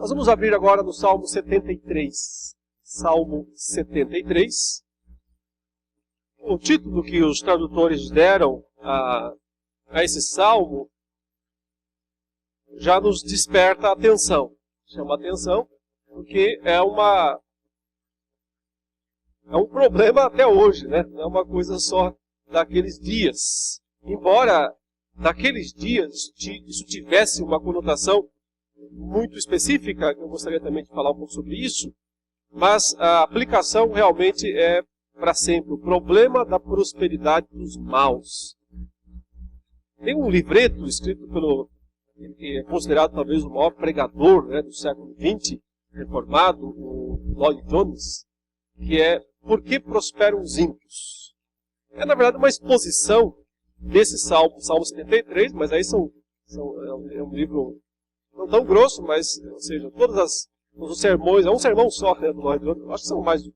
Nós vamos abrir agora no Salmo 73. Salmo 73. O título que os tradutores deram a esse salmo já nos desperta a atenção. Chama a atenção porque é um problema até hoje, né? Não é uma coisa só daqueles dias. Embora daqueles dias isso tivesse uma conotação muito específica, eu gostaria também de falar um pouco sobre isso, mas a aplicação realmente é para sempre. O problema da prosperidade dos maus. Tem um livreto escrito pelo, que é considerado talvez o maior pregador, né, do século XX, reformado, o Lloyd Jones, que é Por que Prosperam os Ímpios? É, na verdade, uma exposição desse salmo, Salmo 73, mas aí é um livro não tão grosso, mas, ou seja, todos os sermões, é um sermão só, né, do Lloyd Jones, acho que são mais de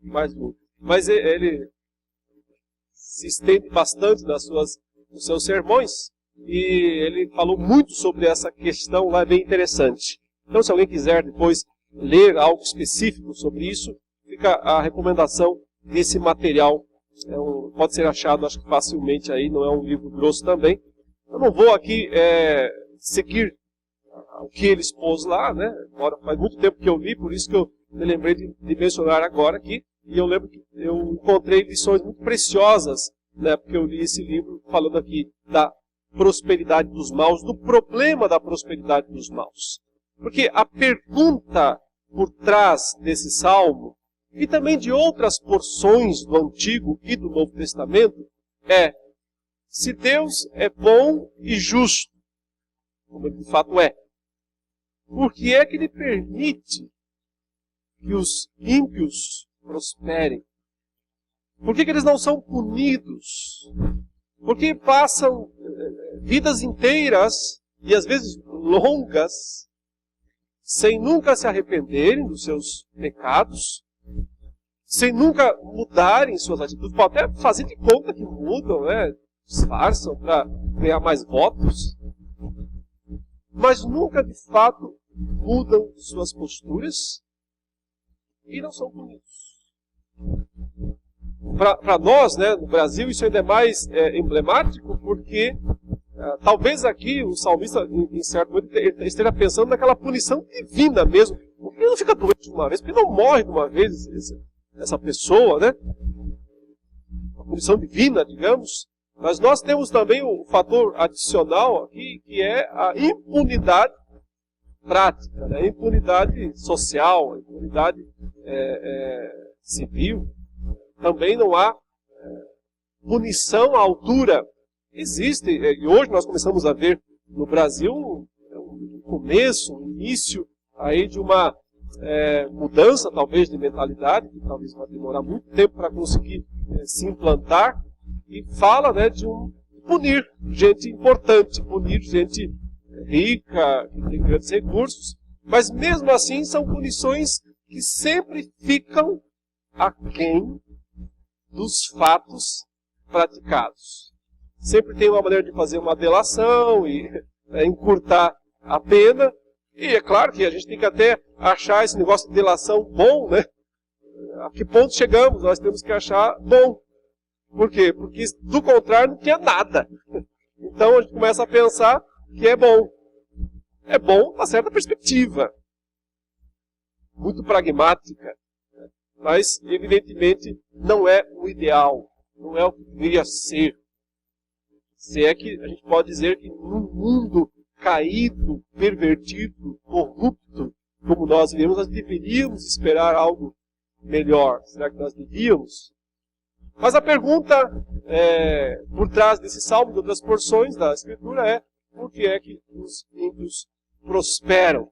um, mas ele se estende bastante nos seus sermões, e ele falou muito sobre essa questão lá, bem interessante. Então, se alguém quiser depois ler algo específico sobre isso, fica a recomendação desse material. Pode ser achado, acho que facilmente aí, não é um livro grosso também. Eu não vou aqui seguir o que ele expôs lá, né? Agora, faz muito tempo que eu li, por isso que eu me lembrei de mencionar agora aqui. E eu lembro que eu encontrei lições muito preciosas, né? Porque eu li esse livro falando aqui da prosperidade dos maus, do problema da prosperidade dos maus. Porque a pergunta por trás desse salmo, e também de outras porções do Antigo e do Novo Testamento, é: se Deus é bom e justo, como ele de fato é, por que é que ele permite que os ímpios prosperem? Por que eles não são punidos? Por que passam vidas inteiras, e às vezes longas, sem nunca se arrependerem dos seus pecados, sem nunca mudarem suas atitudes? Pode até fazer de conta que mudam, né? Disfarçam para ganhar mais votos, mas nunca de fato mudam suas posturas e não são punidos. Para nós, né, no Brasil, isso ainda é mais emblemático, porque talvez aqui o salmista, em certo momento, esteja pensando naquela punição divina mesmo. Porque ele não fica doente de uma vez, porque não morre de uma vez essa pessoa, né? A punição divina, digamos. Mas nós temos também o fator adicional aqui, que é a impunidade prática, né? A impunidade social, a impunidade civil. Também não há punição à altura. Existe, e hoje nós começamos a ver no Brasil um começo, um início aí de uma mudança talvez de mentalidade, que talvez vai demorar muito tempo para conseguir se implantar, e fala, né, de punir gente importante, punir gente rica, que tem grandes recursos, mas mesmo assim são punições que sempre ficam aquém dos fatos praticados. Sempre tem uma maneira de fazer uma delação e encurtar a pena. E é claro que a gente tem que até achar esse negócio de delação bom, né? A que ponto chegamos? Nós temos que achar bom. Por quê? Porque do contrário não tinha nada. Então a gente começa a pensar que é bom. É bom na certa perspectiva. Muito pragmática. Mas, evidentemente, não é o ideal. Não é o que deveria ser. Se é que a gente pode dizer que num mundo caído, pervertido, corrupto, como nós vivemos, nós deveríamos esperar algo melhor. Será que nós devíamos? Mas a pergunta por trás desse salmo, de outras porções da Escritura, é: por que é que os ímpios prosperam?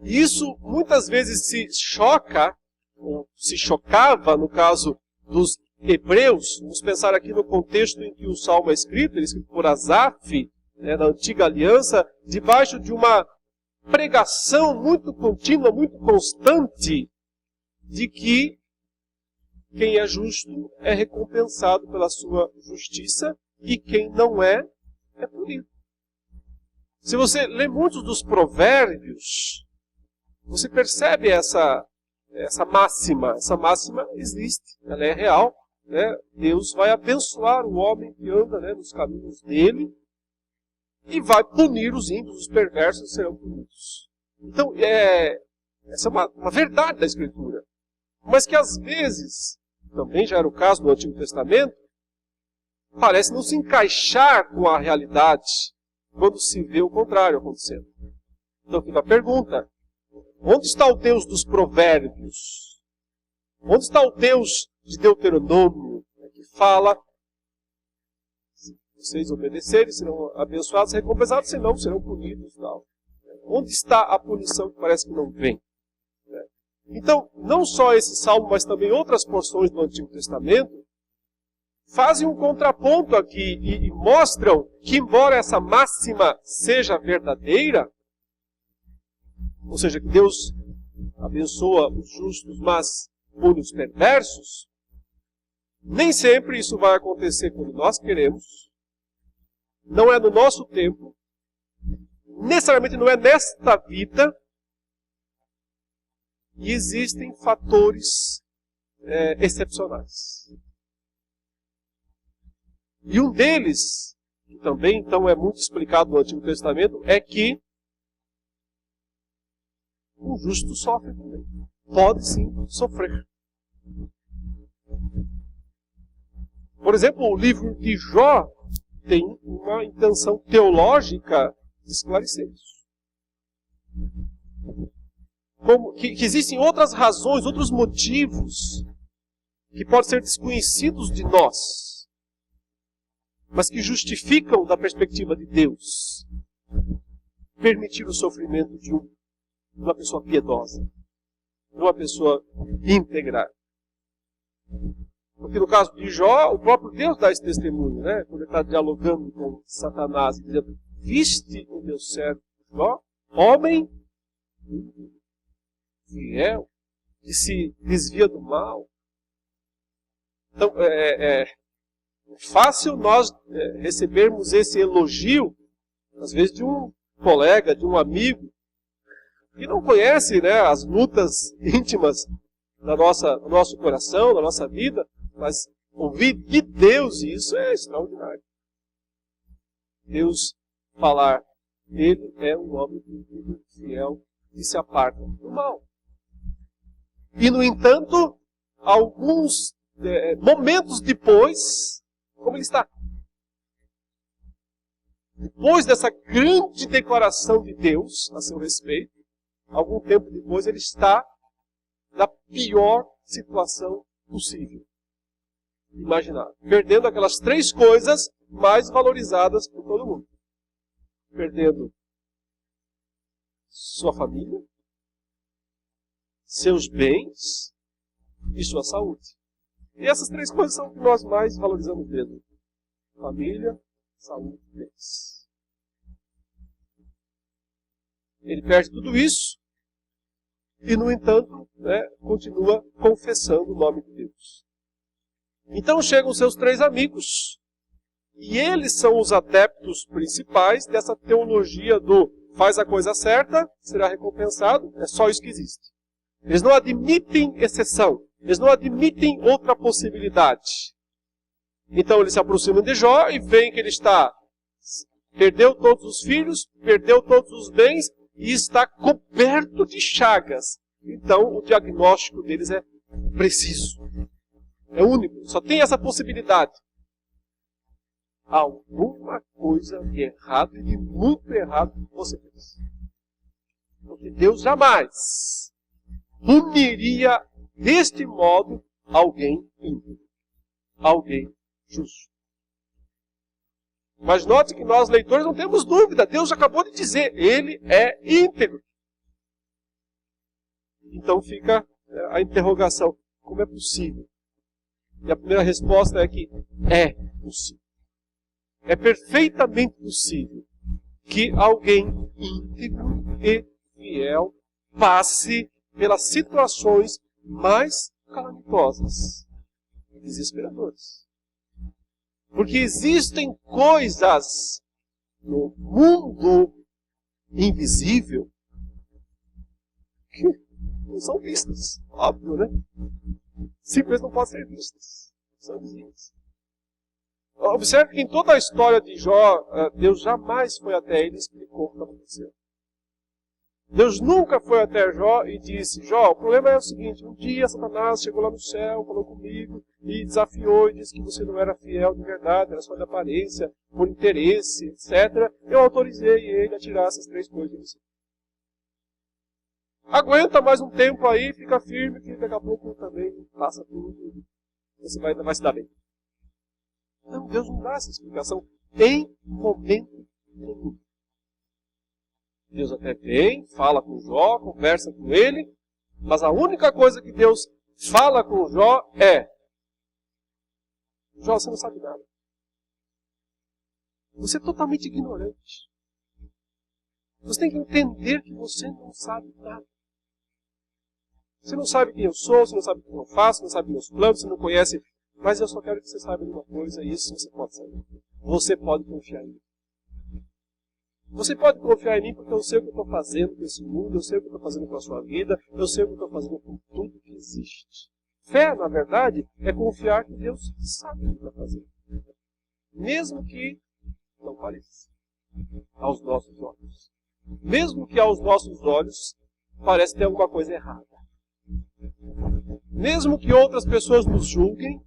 E isso muitas vezes se choca, ou se chocava no caso dos hebreus. Vamos pensar aqui no contexto em que o salmo é escrito, ele é escrito por Asaf, né, na antiga aliança, debaixo de uma pregação muito contínua, muito constante, de que quem é justo é recompensado pela sua justiça e quem não é punido. Se você lê muitos dos provérbios, Você percebe essa máxima? Essa máxima existe, ela é real. Né? Deus vai abençoar o homem que anda, né, nos caminhos dele e vai punir os ímpios, os perversos serão punidos. Então, essa é uma verdade da Escritura. Mas que às vezes, também já era o caso do Antigo Testamento, parece não se encaixar com a realidade quando se vê o contrário acontecendo. Então fica a pergunta: onde está o Deus dos provérbios? Onde está o Deus de Deuteronômio, que fala: se vocês obedecerem, serão abençoados, recompensados, senão serão punidos. Não. Onde está a punição que parece que não vem? Então, não só esse salmo, mas também outras porções do Antigo Testamento fazem um contraponto aqui e mostram que, embora essa máxima seja verdadeira, ou seja, que Deus abençoa os justos, mas pune os perversos, nem sempre isso vai acontecer quando nós queremos, não é no nosso tempo, necessariamente não é nesta vida, e existem fatores excepcionais. E um deles, que também então é muito explicado no Antigo Testamento, é que o justo sofre também. Pode sim sofrer. Por exemplo, o livro de Jó tem uma intenção teológica de esclarecer isso. Que existem outras razões, outros motivos que podem ser desconhecidos de nós, mas que justificam, da perspectiva de Deus, permitir o sofrimento de uma pessoa piedosa, de uma pessoa íntegra. Porque no caso de Jó, o próprio Deus dá esse testemunho, né? Quando ele está dialogando com Satanás, dizendo: viste o meu servo Jó, homem fiel, que se desvia do mal. Então, é fácil nós recebermos esse elogio, às vezes de um colega, de um amigo, que não conhece, né, as lutas íntimas do nosso coração, da nossa vida, mas ouvir de Deus isso é extraordinário. Deus falar: ele é um homem fiel que se aparta do mal. E, no entanto, alguns momentos depois, como ele está? Depois dessa grande declaração de Deus a seu respeito, algum tempo depois ele está na pior situação possível. Imaginar. Perdendo aquelas 3 coisas mais valorizadas por todo mundo. Perdendo sua família, seus bens e sua saúde. E essas 3 coisas são o que nós mais valorizamos mesmo: família, saúde e bens. Ele perde tudo isso e, no entanto, continua confessando o nome de Deus. Então chegam seus 3 amigos e eles são os adeptos principais dessa teologia do faz a coisa certa, será recompensado, é só isso que existe. Eles não admitem exceção. Eles não admitem outra possibilidade. Então eles se aproximam de Jó e veem que ele perdeu todos os filhos, perdeu todos os bens e está coberto de chagas. Então o diagnóstico deles é preciso. É único. Só tem essa possibilidade. Alguma coisa de errado e de muito errado você fez. Porque Deus jamais puniria deste modo alguém íntegro, alguém justo. Mas note que nós, leitores, não temos dúvida. Deus acabou de dizer: ele é íntegro. Então fica a interrogação: como é possível? E a primeira resposta é que é possível. É perfeitamente possível que alguém íntegro e fiel passe pelas situações mais calamitosas e desesperadoras. Porque existem coisas no mundo invisível que não são vistas. Óbvio, né? Simplesmente não podem ser vistas. São vizinhas. Observe que em toda a história de Jó, Deus jamais foi até ele e explicou o que estava acontecendo. Deus nunca foi até Jó e disse: Jó, o problema é o seguinte, um dia Satanás chegou lá no céu, falou comigo e desafiou e disse que você não era fiel de verdade, era só de aparência, por interesse, etc. Eu autorizei ele a tirar essas 3 coisas de você. Aguenta mais um tempo aí, fica firme, que daqui a pouco também passa tudo, você vai se dar bem. Não, Deus não dá essa explicação em momento nenhum. Deus até vem, fala com Jó, conversa com ele, mas a única coisa que Deus fala com Jó é: Jó, você não sabe nada. Você é totalmente ignorante. Você tem que entender que você não sabe nada. Você não sabe quem eu sou, você não sabe o que eu faço, você não sabe meus planos, você não conhece. Mas eu só quero que você saiba de uma coisa, e isso você pode saber. Você pode confiar em mim. Você pode confiar em mim porque eu sei o que eu estou fazendo com esse mundo, eu sei o que eu estou fazendo com a sua vida, eu sei o que eu estou fazendo com tudo que existe. Fé, na verdade, é confiar que Deus sabe o que está fazendo. Mesmo que não pareça. Aos nossos olhos. Mesmo que aos nossos olhos parece ter alguma coisa errada. Mesmo que outras pessoas nos julguem,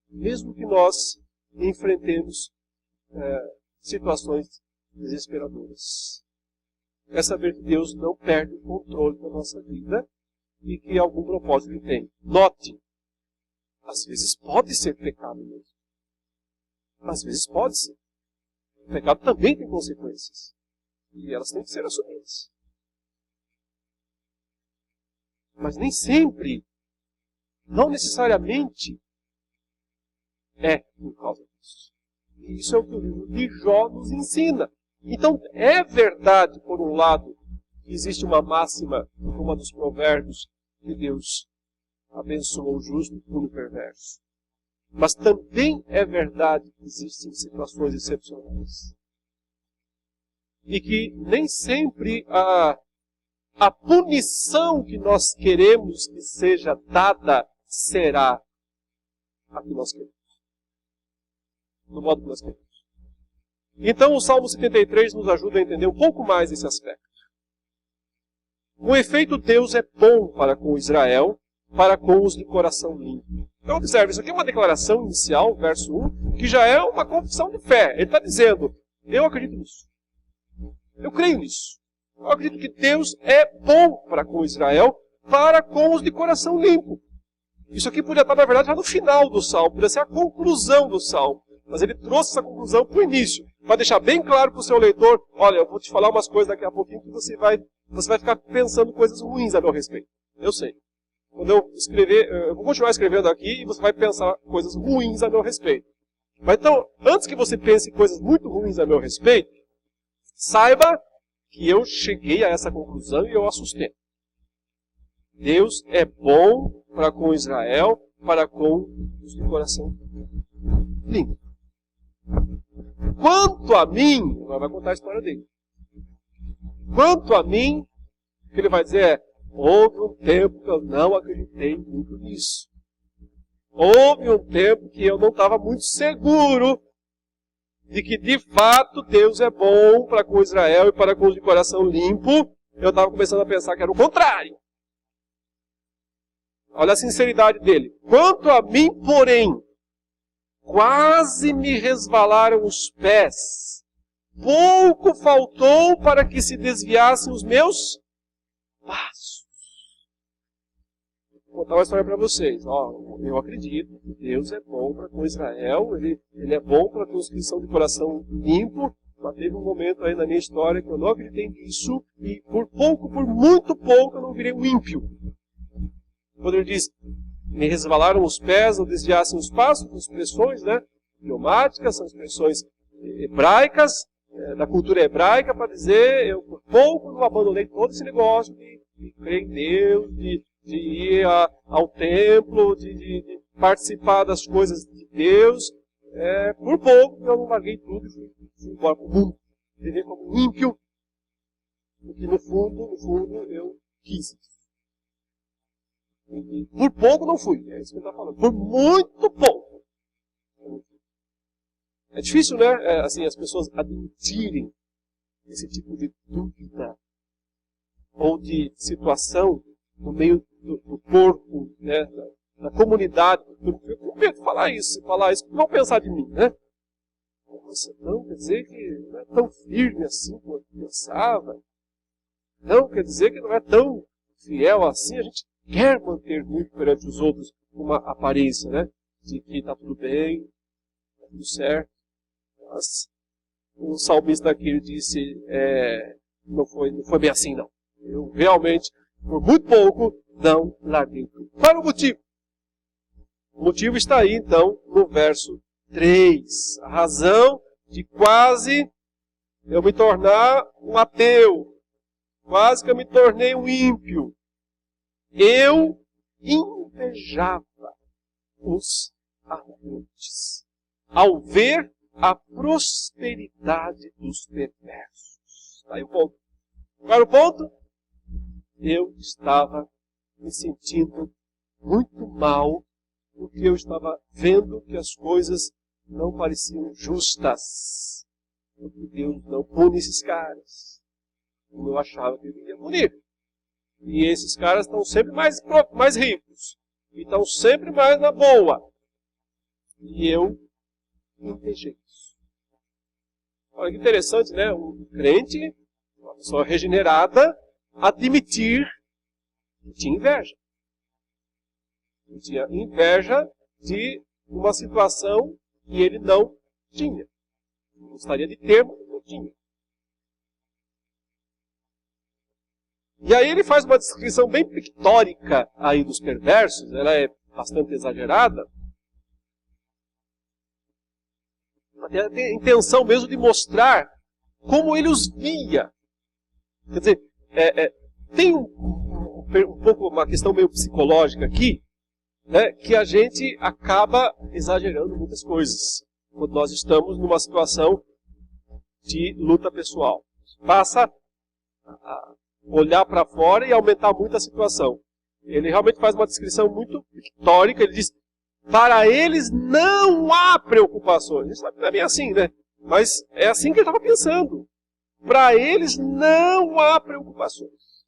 mesmo que nós enfrentemos situações desesperadoras. É saber que Deus não perde o controle da nossa vida e que algum propósito ele tem. Note, às vezes pode ser pecado mesmo. Às vezes pode ser. O pecado também tem consequências. E elas têm que ser assumidas. Mas nem sempre, não necessariamente, é por causa disso. E isso é o que o livro de Jó nos ensina. Então, é verdade, por um lado, que existe uma máxima, uma dos provérbios, que Deus abençoa o justo e pune o perverso. Mas também é verdade que existem situações excepcionais. E que nem sempre a punição que nós queremos que seja dada será a que nós queremos. Do modo que nós queremos. Então o Salmo 73 nos ajuda a entender um pouco mais esse aspecto. Com efeito, Deus é bom para com Israel, para com os de coração limpo. Então observe, isso aqui é uma declaração inicial, verso 1, que já é uma confissão de fé. Ele está dizendo: eu acredito nisso. Eu creio nisso. Eu acredito que Deus é bom para com Israel, para com os de coração limpo. Isso aqui podia estar, na verdade, já no final do Salmo, podia ser a conclusão do Salmo. Mas ele trouxe essa conclusão para o início, para deixar bem claro para o seu leitor: olha, eu vou te falar umas coisas daqui a pouquinho que você vai ficar pensando coisas ruins a meu respeito. Eu sei. Quando eu escrever, eu vou continuar escrevendo aqui e você vai pensar coisas ruins a meu respeito. Mas então, antes que você pense coisas muito ruins a meu respeito, saiba que eu cheguei a essa conclusão e eu a sustento. Deus é bom para com Israel, para com os de coração limpo. Quanto a mim, agora vai contar a história dele. Quanto a mim, o que ele vai dizer é: houve um tempo que eu não acreditei muito nisso. Houve um tempo que eu não estava muito seguro de que de fato Deus é bom para com Israel e para com os de coração limpo. Eu estava começando a pensar que era o contrário. Olha a sinceridade dele. Quanto a mim, porém, quase me resvalaram os pés. Pouco faltou para que se desviassem os meus passos. Vou contar uma história para vocês. Eu acredito que Deus é bom para com Israel, ele é bom para com os que são de coração limpo, mas teve um momento aí na minha história que eu não acreditei nisso, e por muito pouco, eu não virei um ímpio. Quando ele diz: me resvalaram os pés, não desviassem os passos, são expressões, né, idiomáticas, são expressões hebraicas, da cultura hebraica, para dizer: eu por pouco não abandonei todo esse negócio de crer em Deus, de ir ao templo, de participar das coisas de Deus. Por pouco eu não larguei tudo e fui embora para o mundo, viver como ímpio. Porque no fundo, eu quis. E por pouco não fui, é isso que ele está falando. Por muito pouco. É difícil, né? Assim, as pessoas admitirem esse tipo de dúvida ou de situação no meio do corpo, né? Da comunidade. Eu tenho medo de falar isso, o que vão pensar de mim, né? Nossa, não quer dizer que não é tão firme assim como eu pensava. Não quer dizer que não é tão fiel assim. A gente quer manter muito perante os outros uma aparência, né? De que está tudo bem, está tudo certo. Mas o salmista aqui ele disse, não foi bem assim não. Eu realmente, por muito pouco, não larguei tudo. Qual é o motivo? O motivo está aí, então, no verso 3. A razão de quase eu me tornar um ateu. Quase que eu me tornei um ímpio. Eu invejava os arrogantes ao ver a prosperidade dos perversos. Aí o ponto. Qual era o ponto? Eu estava me sentindo muito mal porque eu estava vendo que as coisas não pareciam justas. Porque Deus não pune esses caras como eu achava que ele ia punir. E esses caras estão sempre mais ricos. E estão sempre mais na boa. E eu invejei isso. Olha que interessante, né? Um crente, uma pessoa regenerada, admitir que tinha inveja. Ele tinha inveja de uma situação que ele não tinha. Gostaria de ter, mas não tinha. E aí ele faz uma descrição bem pictórica aí dos perversos, ela é bastante exagerada. Até tem a intenção mesmo de mostrar como ele os via. Quer dizer, tem um pouco uma questão meio psicológica aqui, né, que a gente acaba exagerando muitas coisas quando nós estamos numa situação de luta pessoal. Passa a olhar para fora e aumentar muito a situação. Ele realmente faz uma descrição muito pictórica, ele diz, para eles não há preocupações. Isso não é bem assim, né? Mas é assim que ele estava pensando. Para eles não há preocupações.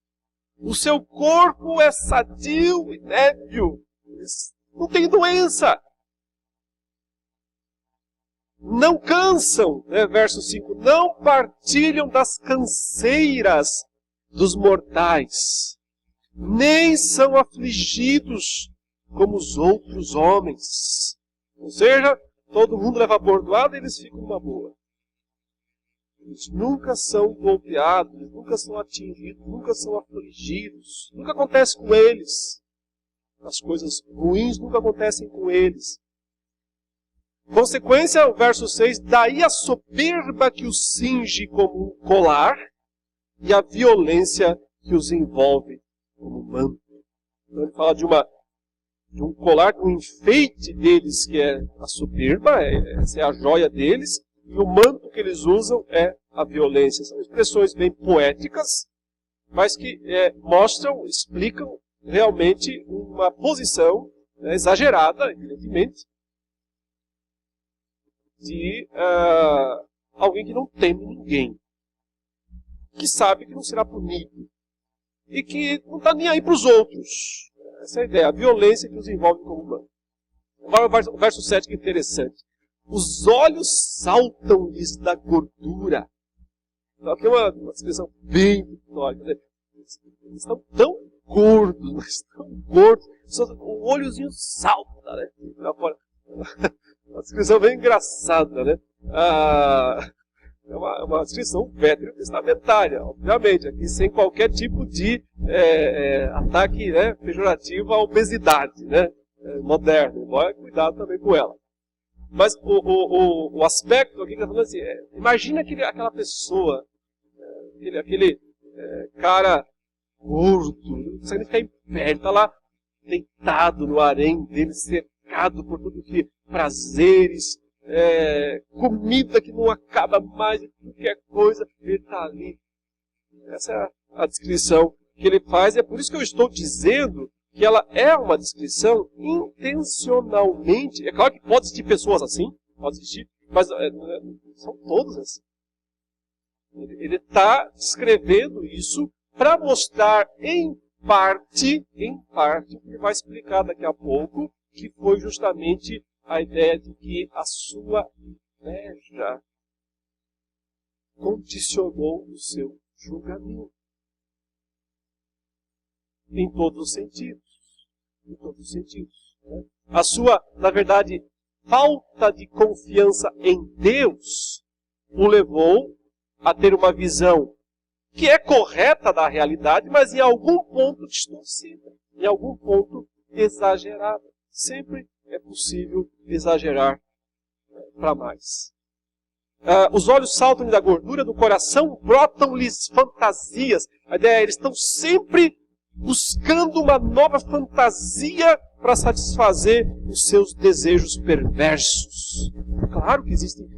O seu corpo é sadio e débil. Não tem doença. Não cansam, né? Verso 5. Não partilham das canseiras dos mortais. Nem são afligidos como os outros homens. Ou seja, todo mundo leva bordoada e eles ficam numa boa. Eles nunca são golpeados, eles nunca são atingidos, nunca são afligidos. Nunca acontece com eles. As coisas ruins nunca acontecem com eles. Consequência, o verso 6, daí a soberba que os cinge como um colar e a violência que os envolve como um manto. Então ele fala de um colar, um enfeite deles que é a soberba, essa é a joia deles, e o manto que eles usam é a violência. São expressões bem poéticas, mas que mostram, explicam realmente uma posição exagerada, evidentemente, de alguém que não teme ninguém, que sabe que não será punido e que não está nem aí para os outros. Essa é a ideia, a violência que os envolve como humano. Agora o verso 7 que é interessante. Os olhos saltam-lhes da gordura. Então, aqui é uma descrição bem vitórica. Né? Eles estão tão gordos, mas tão gordos, o olhozinho salta, né? Uma descrição bem engraçada, né? É uma descrição veterotestamentária, obviamente, aqui sem qualquer tipo de ataque, né, pejorativo à obesidade, né, moderna, embora cuidado também com ela. Mas o aspecto aqui que está falando assim, imagina aquela pessoa, aquele cara gordo, não consegue ficar em pé, ele está lá deitado no harém dele, cercado por tudo que prazeres, comida que não acaba mais, qualquer coisa, ele está ali Essa é a descrição que ele faz. É por isso que eu estou dizendo que ela é uma descrição intencionalmente. É claro que pode existir pessoas assim, pode existir, mas são todos assim. Ele está descrevendo isso para mostrar em parte, o que vai explicar daqui a pouco, que foi justamente a ideia de que a sua inveja condicionou o seu julgamento. Em todos os sentidos. Em todos os sentidos. Né? A sua, na verdade, falta de confiança em Deus o levou a ter uma visão que é correta da realidade, mas em algum ponto distorcida, em algum ponto exagerada. Sempre é possível exagerar para mais. Os olhos saltam-lhe da gordura do coração, brotam-lhes fantasias. A ideia é, eles estão sempre buscando uma nova fantasia para satisfazer os seus desejos perversos. Claro que existem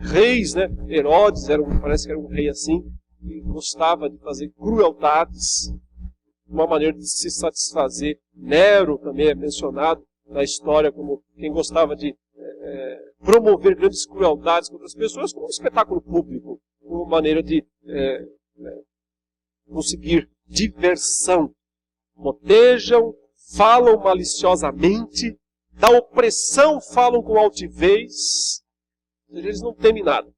reis, né? Herodes parece que era um rei assim, que gostava de fazer crueldades, uma maneira de se satisfazer. Nero também é mencionado na história como quem gostava de promover grandes crueldades contra as pessoas como um espetáculo público, como uma maneira de conseguir diversão. Motejam, falam maliciosamente, da opressão falam com altivez, ou seja, eles não temem nada.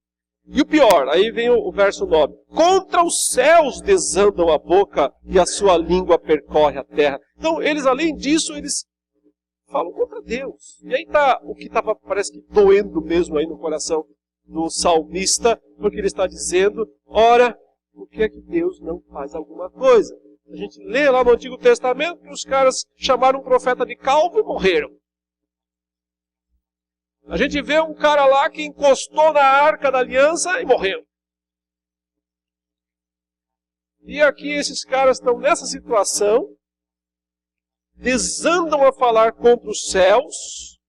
E o pior, aí vem o verso 9. Contra os céus desandam a boca e a sua língua percorre a terra. Então, eles, além disso, eles falam contra Deus. E aí está o que estava, parece que, doendo mesmo aí no coração do salmista, porque ele está dizendo, ora, por que é que Deus não faz alguma coisa? A gente lê lá no Antigo Testamento que os caras chamaram um profeta de calvo e morreram. A gente vê um cara lá que encostou na arca da aliança e morreu. E aqui esses caras estão nessa situação, desandam a falar contra os céus,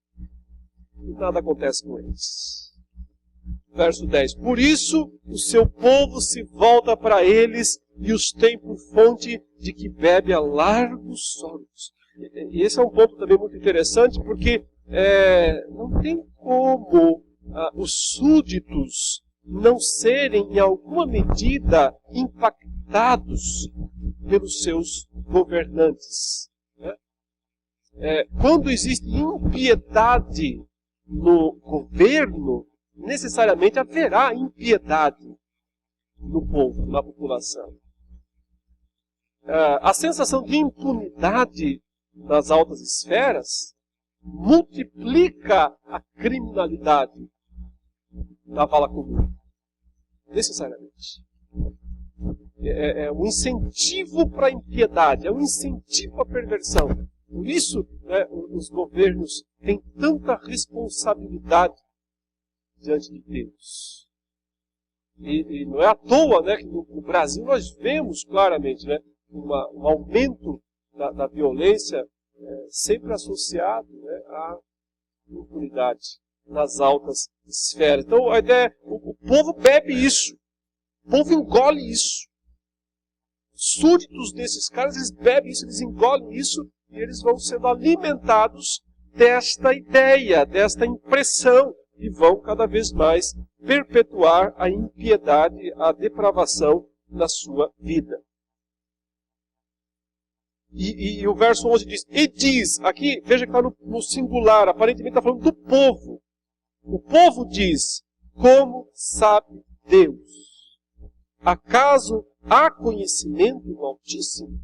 e nada acontece com eles. Verso 10. Por isso o seu povo se volta para eles e os tem por fonte de que bebe a largos solos. E esse é um ponto também muito interessante, porque não tem como os súditos não serem, em alguma medida, impactados pelos seus governantes. Quando existe impiedade no governo, necessariamente haverá impiedade no povo, na população. A sensação de impunidade nas altas esferas multiplica a criminalidade na vala comum. Necessariamente. É um incentivo para a impiedade, é um incentivo à perversão. Por isso, os governos têm tanta responsabilidade diante de Deus. E não é à toa, né, que no Brasil nós vemos claramente, né, um aumento da violência sempre associado, né, à impunidade nas altas esferas. Então a ideia é, o povo bebe isso, o povo engole isso. Os súditos desses caras, eles bebem isso, eles engolem isso, e eles vão sendo alimentados desta ideia, desta impressão, e vão cada vez mais perpetuar a impiedade, a depravação na sua vida. E o verso 11 diz, e diz, aqui, veja que está no singular, aparentemente está falando do povo. O povo diz, como sabe Deus? Acaso há conhecimento do Altíssimo?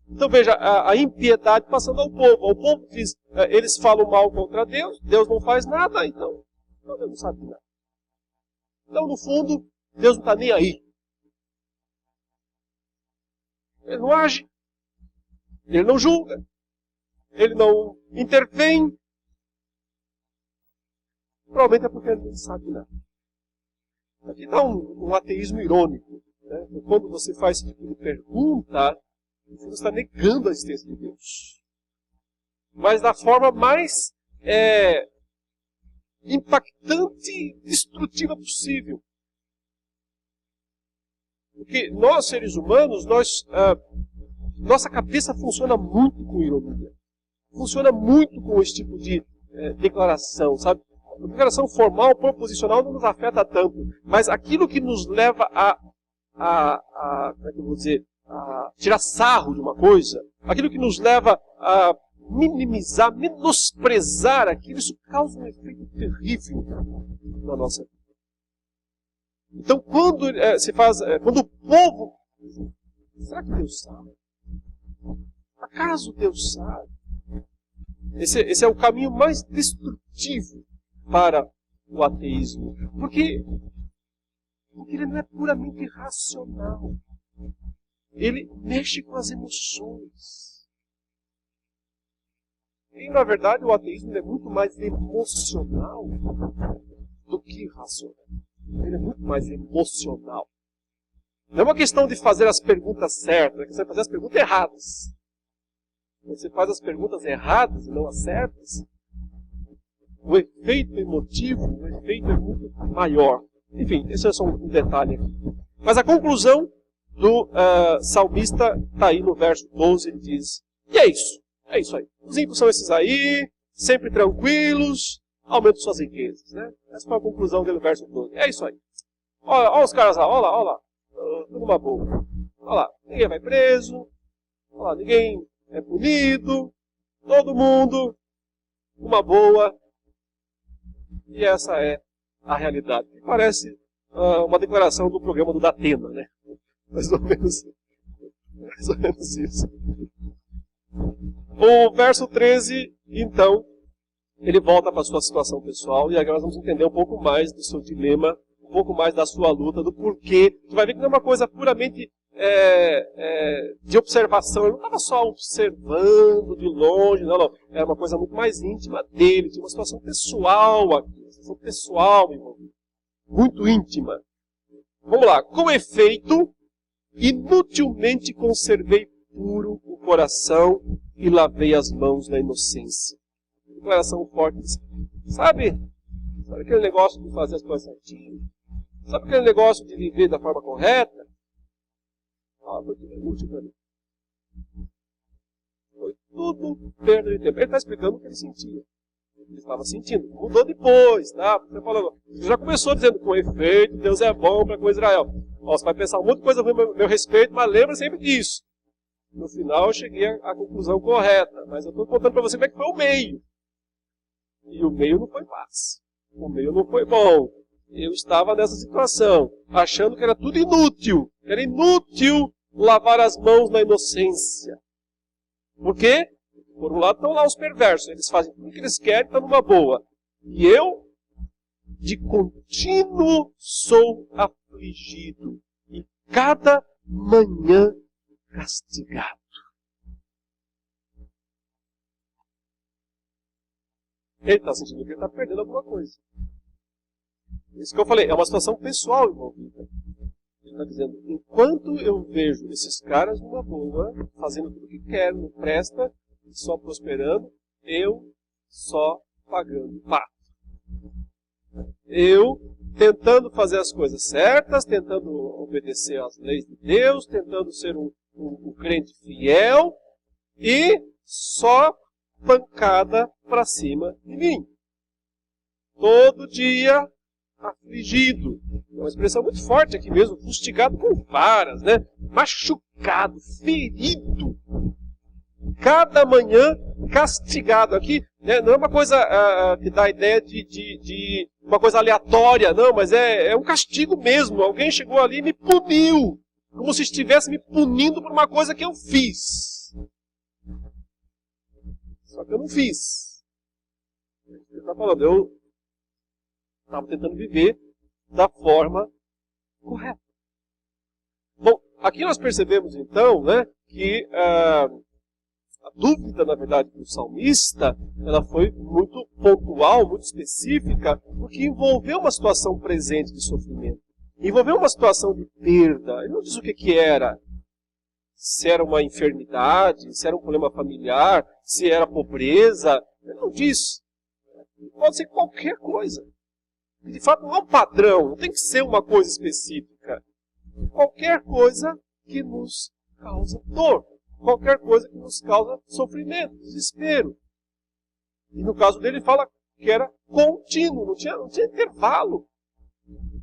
Então veja, a impiedade passando ao povo. O povo diz, eles falam mal contra Deus, Deus não faz nada, então Deus não sabe nada. Então, no fundo, Deus não está nem aí. Ele não age. Ele não julga. Ele não intervém. Provavelmente é porque ele não sabe nada. Aqui dá um ateísmo irônico. Né? Quando você faz esse tipo de pergunta, você está negando a existência de Deus. Mas da forma mais impactante e destrutiva possível. Porque nós, seres humanos, nossa cabeça funciona muito com ironia. Funciona muito com esse tipo de declaração, sabe? A declaração formal, proposicional não nos afeta tanto, mas aquilo que nos leva como é que eu vou dizer, a tirar sarro de uma coisa, aquilo que nos leva a minimizar, menosprezar aquilo, isso causa um efeito terrível na nossa vida. Então, quando quando o povo, será que Deus sabe? Acaso Deus sabe? Esse é o caminho mais destrutivo para o ateísmo. Porque ele não é puramente racional. Ele mexe com as emoções. E, na verdade, o ateísmo é muito mais emocional do que racional. Ele é muito mais emocional. Não é uma questão de fazer as perguntas certas, é questão de fazer as perguntas erradas. Você faz as perguntas erradas e não as certas, o efeito emotivo, o efeito é muito maior. Enfim, esse é só um detalhe aqui. Mas a conclusão do salmista está aí no verso 12, ele diz, e é isso aí. Os ímpios são esses aí, sempre tranquilos, aumentam suas riquezas. Né? Essa foi a conclusão dele no verso 12. É isso aí. Olha os caras lá, olha lá. Tudo uma boa. Olha lá, ninguém vai preso, olha lá, ninguém é punido, todo mundo, uma boa. E essa é a realidade. Parece uma declaração do programa do Datena, né? Mais ou menos isso. O verso 13, então, ele volta para a sua situação pessoal, e agora nós vamos entender um pouco mais do seu dilema, um pouco mais da sua luta, do porquê. Você vai ver que não é uma coisa puramente de observação. Ele não estava só observando de longe, não. Era uma coisa muito mais íntima dele, tinha uma situação pessoal aqui, uma situação pessoal envolvida, muito íntima. Vamos lá. Com efeito, inutilmente conservei puro o coração e lavei as mãos na inocência. Declaração forte. Sabe aquele negócio de fazer as coisas certinho? Sabe aquele negócio de viver da forma correta? Foi tudo inútil para mim. Foi tudo perda de tempo. Ele está explicando o que ele sentia. Ele estava sentindo. Mudou depois, tá? Você já começou dizendo, com efeito, Deus é bom para com Israel. Você vai pensar um monte de coisa ruim a meu respeito, mas lembra sempre disso. No final eu cheguei à conclusão correta, mas eu estou contando para você como é que foi o meio. E o meio não foi fácil. O meio não foi bom. Eu estava nessa situação, achando que era tudo inútil. Era inútil lavar as mãos na inocência. Por quê? Por um lado estão lá os perversos. Eles fazem tudo o que eles querem, estão numa boa. E eu, de contínuo, sou afligido. E cada manhã castigado. Ele está sentindo que ele está perdendo alguma coisa. Isso que eu falei, é uma situação pessoal envolvida. Ele está dizendo, enquanto eu vejo esses caras numa boa, fazendo tudo o que querem, não presta, só prosperando, eu só pagando pato. Eu tentando fazer as coisas certas, tentando obedecer às leis de Deus, tentando ser um crente fiel, e só pancada para cima de mim. Todo dia afligido. É uma expressão muito forte aqui mesmo, fustigado com varas, né? Machucado, ferido. Cada manhã castigado. Aqui né, não é uma coisa que dá a ideia de uma coisa aleatória, não, mas é um castigo mesmo. Alguém chegou ali e me puniu, como se estivesse me punindo por uma coisa que eu fiz. Só que eu não fiz. Ele está falando, eu estava tentando viver da forma correta. Bom, aqui nós percebemos então, né, que a dúvida, na verdade, do salmista, ela foi muito pontual, muito específica, porque envolveu uma situação presente de sofrimento. Envolveu uma situação de perda. Ele não diz o que era. Se era uma enfermidade, se era um problema familiar, se era pobreza. Ele não diz. Pode ser qualquer coisa. De fato, não é um padrão, não tem que ser uma coisa específica. qualquer coisa que nos causa dor, qualquer coisa que nos causa sofrimento, desespero. E no caso dele fala que era contínuo, não tinha intervalo,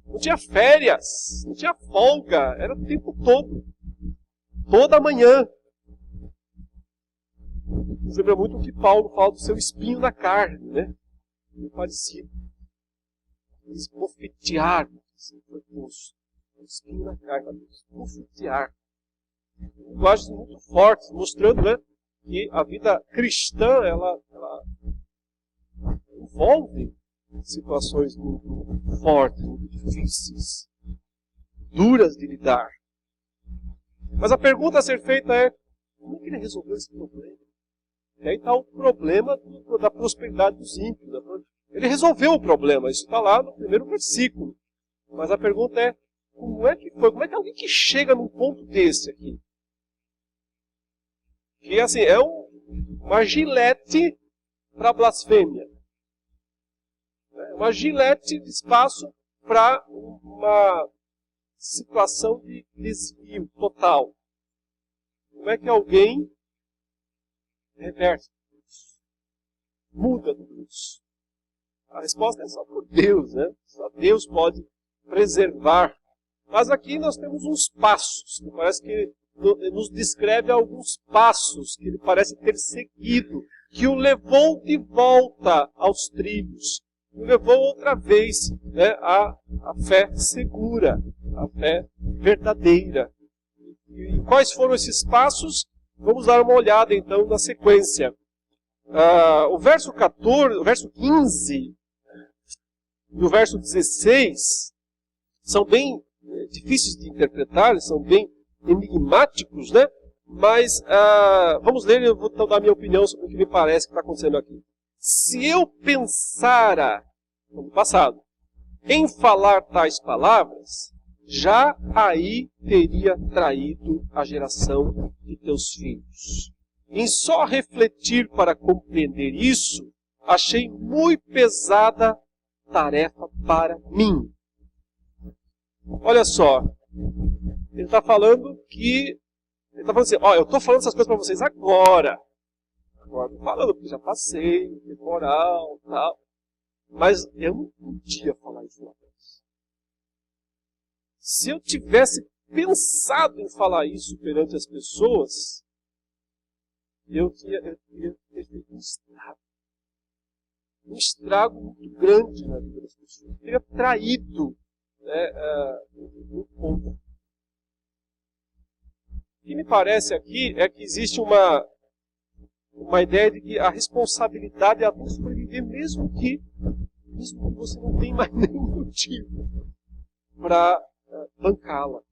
não tinha férias, não tinha folga, era o tempo todo, toda manhã. Nos lembra muito o que Paulo fala do seu espinho na carne, né? Muito parecido. Esbofetear, assim, foi posto. O espinho na carne, esbofetear. Linguagens muito fortes, mostrando, né, que a vida cristã, ela envolve situações muito fortes, muito difíceis, duras de lidar. Mas a pergunta a ser feita é, como é que ele resolveu esse problema? E aí está o problema da prosperidade dos ímpios. Ele resolveu o problema, isso está lá no primeiro versículo. Mas a pergunta é, como é que foi? Como é que alguém que chega num ponto desse aqui? Que assim, é uma gilete para blasfêmia. Uma gilete de espaço para uma situação de desvio total. Como é que alguém reverte tudo isso? Muda tudo isso? A resposta é só por Deus, né? Só Deus pode preservar. Mas aqui nós temos uns passos, que parece que nos descreve alguns passos que ele parece ter seguido, que o levou de volta aos trilhos, o levou outra vez, né, à fé segura, à fé verdadeira. E quais foram esses passos? Vamos dar uma olhada então na sequência. O verso 14, o verso 15 e o verso 16 são bem difíceis de interpretar, são bem enigmáticos, né? Mas vamos ler, eu vou então dar minha opinião sobre o que me parece que está acontecendo aqui. Se eu pensara, no passado, em falar tais palavras, já aí teria traído a geração de teus filhos. Em só refletir para compreender isso, achei muito pesada tarefa para mim. Olha só, ele está falando que... Ele está falando assim, ó, eu estou falando essas coisas para vocês agora. Agora estou falando, porque já passei, temporal e tal. Mas eu não podia falar isso lá atrás. Se eu tivesse pensado em falar isso perante as pessoas, eu teria feito um estrago. Um estrago muito grande na vida das pessoas. Eu teria traído, né, o povo. O que me parece aqui é que existe uma ideia de que a responsabilidade é a tua sobreviver, mesmo que você não tenha mais nenhum motivo para bancá-la.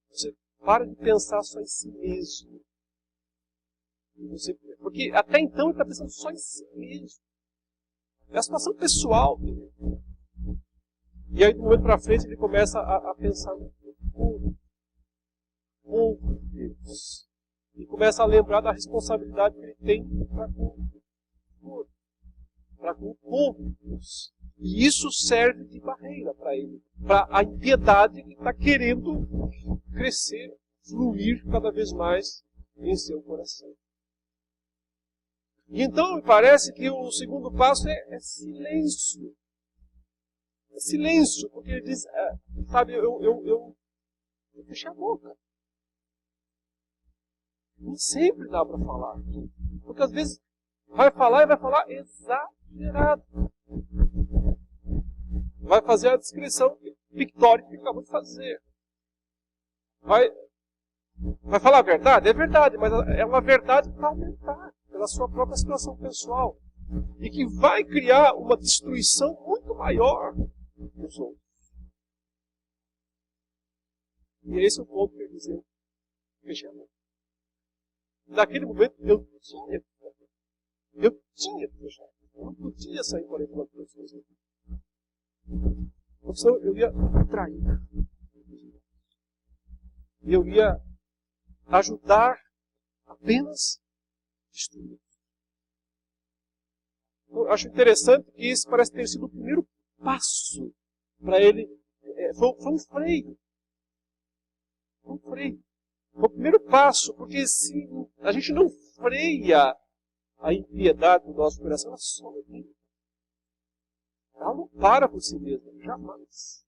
Você para de pensar só em si mesmo. Porque até então ele está pensando só em si mesmo. É a situação pessoal dele. E aí, de um momento para frente, ele começa a pensar no povo. Povo de Deus. E começa a lembrar da responsabilidade que ele tem para com o povo de Deus. E isso serve de barreira para ele. Para a impiedade que está querendo crescer, fluir cada vez mais em seu coração. E então me parece que o segundo passo é silêncio. É silêncio, porque ele diz, sabe, eu fechei a boca. Nem sempre dá para falar. Porque às vezes vai falar e vai falar exagerado. Vai fazer a descrição pictórica que acabou de fazer. Vai falar a verdade? É verdade, mas é uma verdade para aumentar pela sua própria situação pessoal. E que vai criar uma destruição muito maior dos outros. E esse é o ponto que ele dizia. Fechei a mão. Naquele momento eu tinha que fechar. Eu não podia sair 49 pessoas. Porque senão eu ia trair. E eu ia ajudar apenas destruir. Eu acho interessante que esse parece ter sido o primeiro passo para ele. Foi um freio. um freio. Foi o primeiro passo, porque se a gente não freia a impiedade do nosso coração, ela some. Ela não para por si mesma, jamais.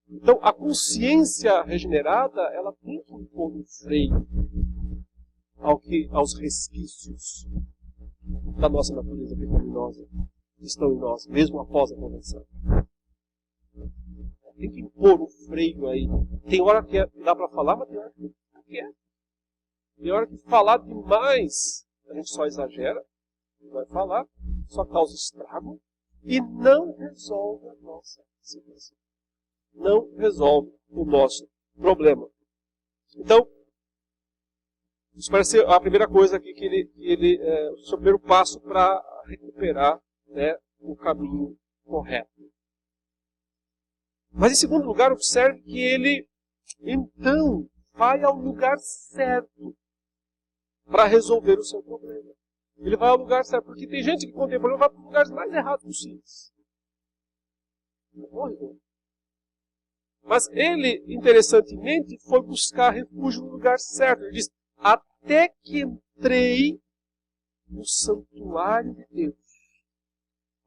Então, a consciência regenerada, ela tem que impor um freio aos resquícios da nossa natureza pecaminosa que estão em nós, mesmo após a conversão. Tem que impor um freio aí. Tem hora que dá para falar, mas tem hora que não quer. Tem hora que falar demais, a gente só exagera, vai falar, só causa estrago e não resolve a nossa situação. Não resolve o nosso problema. Então, isso parece ser a primeira coisa aqui que o seu primeiro passo para recuperar, né, o caminho correto. Mas em segundo lugar, observe que ele, então, vai ao lugar certo para resolver o seu problema. Ele vai ao lugar certo, porque tem gente que quando tem problema vai para os lugares mais errados possíveis. Mas ele, interessantemente, foi buscar refúgio no lugar certo. Ele diz, até que entrei no santuário de Deus.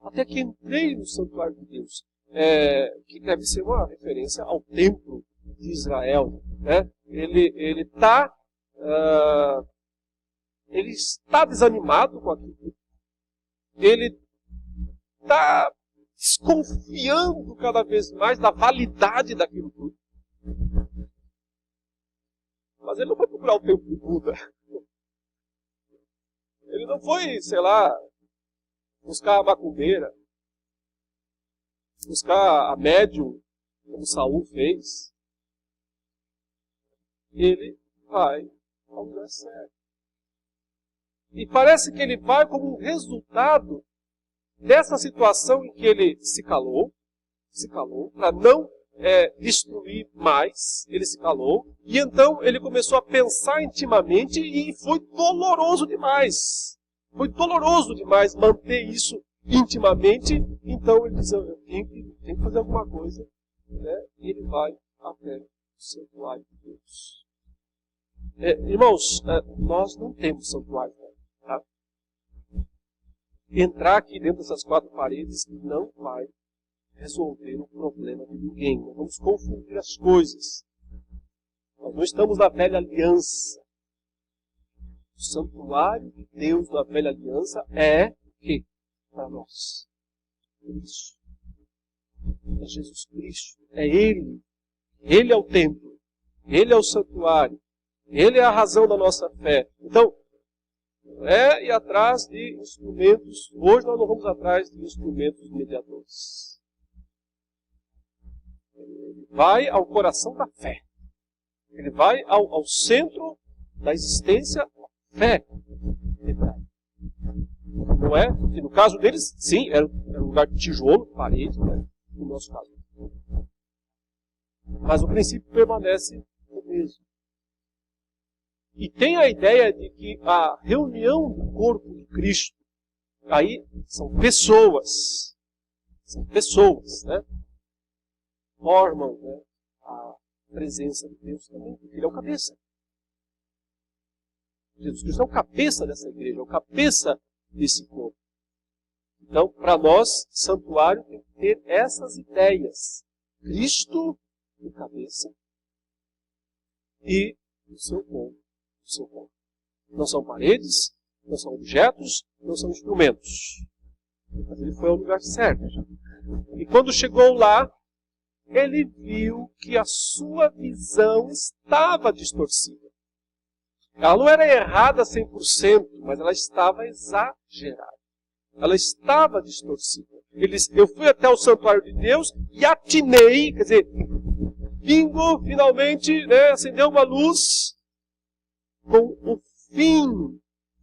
Até que entrei no santuário de Deus. Que deve ser uma referência ao templo de Israel. Né? Ele está desanimado com aquilo. Ele está desconfiando cada vez mais da validade daquilo tudo. Mas ele não foi procurar o templo de Buda. Ele não foi, sei lá, buscar a macumbeira. Buscar a médium, como Saul fez. Ele vai ao lugar certo. E parece que ele vai como um resultado dessa situação em que ele se calou, para não destruir mais, ele se calou, e então ele começou a pensar intimamente e foi doloroso demais. Foi doloroso demais manter isso intimamente, então ele diz, eu tenho que fazer alguma coisa, né? E ele vai até o santuário de Deus. Irmãos, nós não temos santuário. Tá? Entrar aqui dentro dessas quatro paredes não vai resolver o problema de ninguém. Nós vamos confundir as coisas. Nós não estamos na velha aliança. O santuário de Deus na velha aliança é o quê? Para nós. Isso. É Jesus Cristo. É Ele. Ele é o templo. Ele é o santuário. Ele é a razão da nossa fé. Então, ir atrás de instrumentos. Hoje nós não vamos atrás de instrumentos mediadores. Ele vai ao coração da fé. Ele vai ao centro da existência da fé. Não é? E no caso deles, sim, era um lugar de tijolo, parede, né? No nosso caso. Mas o princípio permanece o mesmo. E tem a ideia de que a reunião do corpo de Cristo, aí são pessoas, né? Formam, né, a presença de Deus também, porque Ele é o cabeça. Jesus Cristo é o cabeça dessa igreja, é o cabeça desse corpo. Então, para nós, santuário tem que ter essas ideias. Cristo, o cabeça, e o seu corpo. Não são paredes, não são objetos, não são instrumentos. Mas ele foi ao lugar certo. E quando chegou lá, ele viu que a sua visão estava distorcida. Ela não era errada 100%, mas ela estava exagerada. Ela estava distorcida. Ele disse, eu fui até o santuário de Deus e atinei, quer dizer, finalmente, né, acendeu uma luz com o fim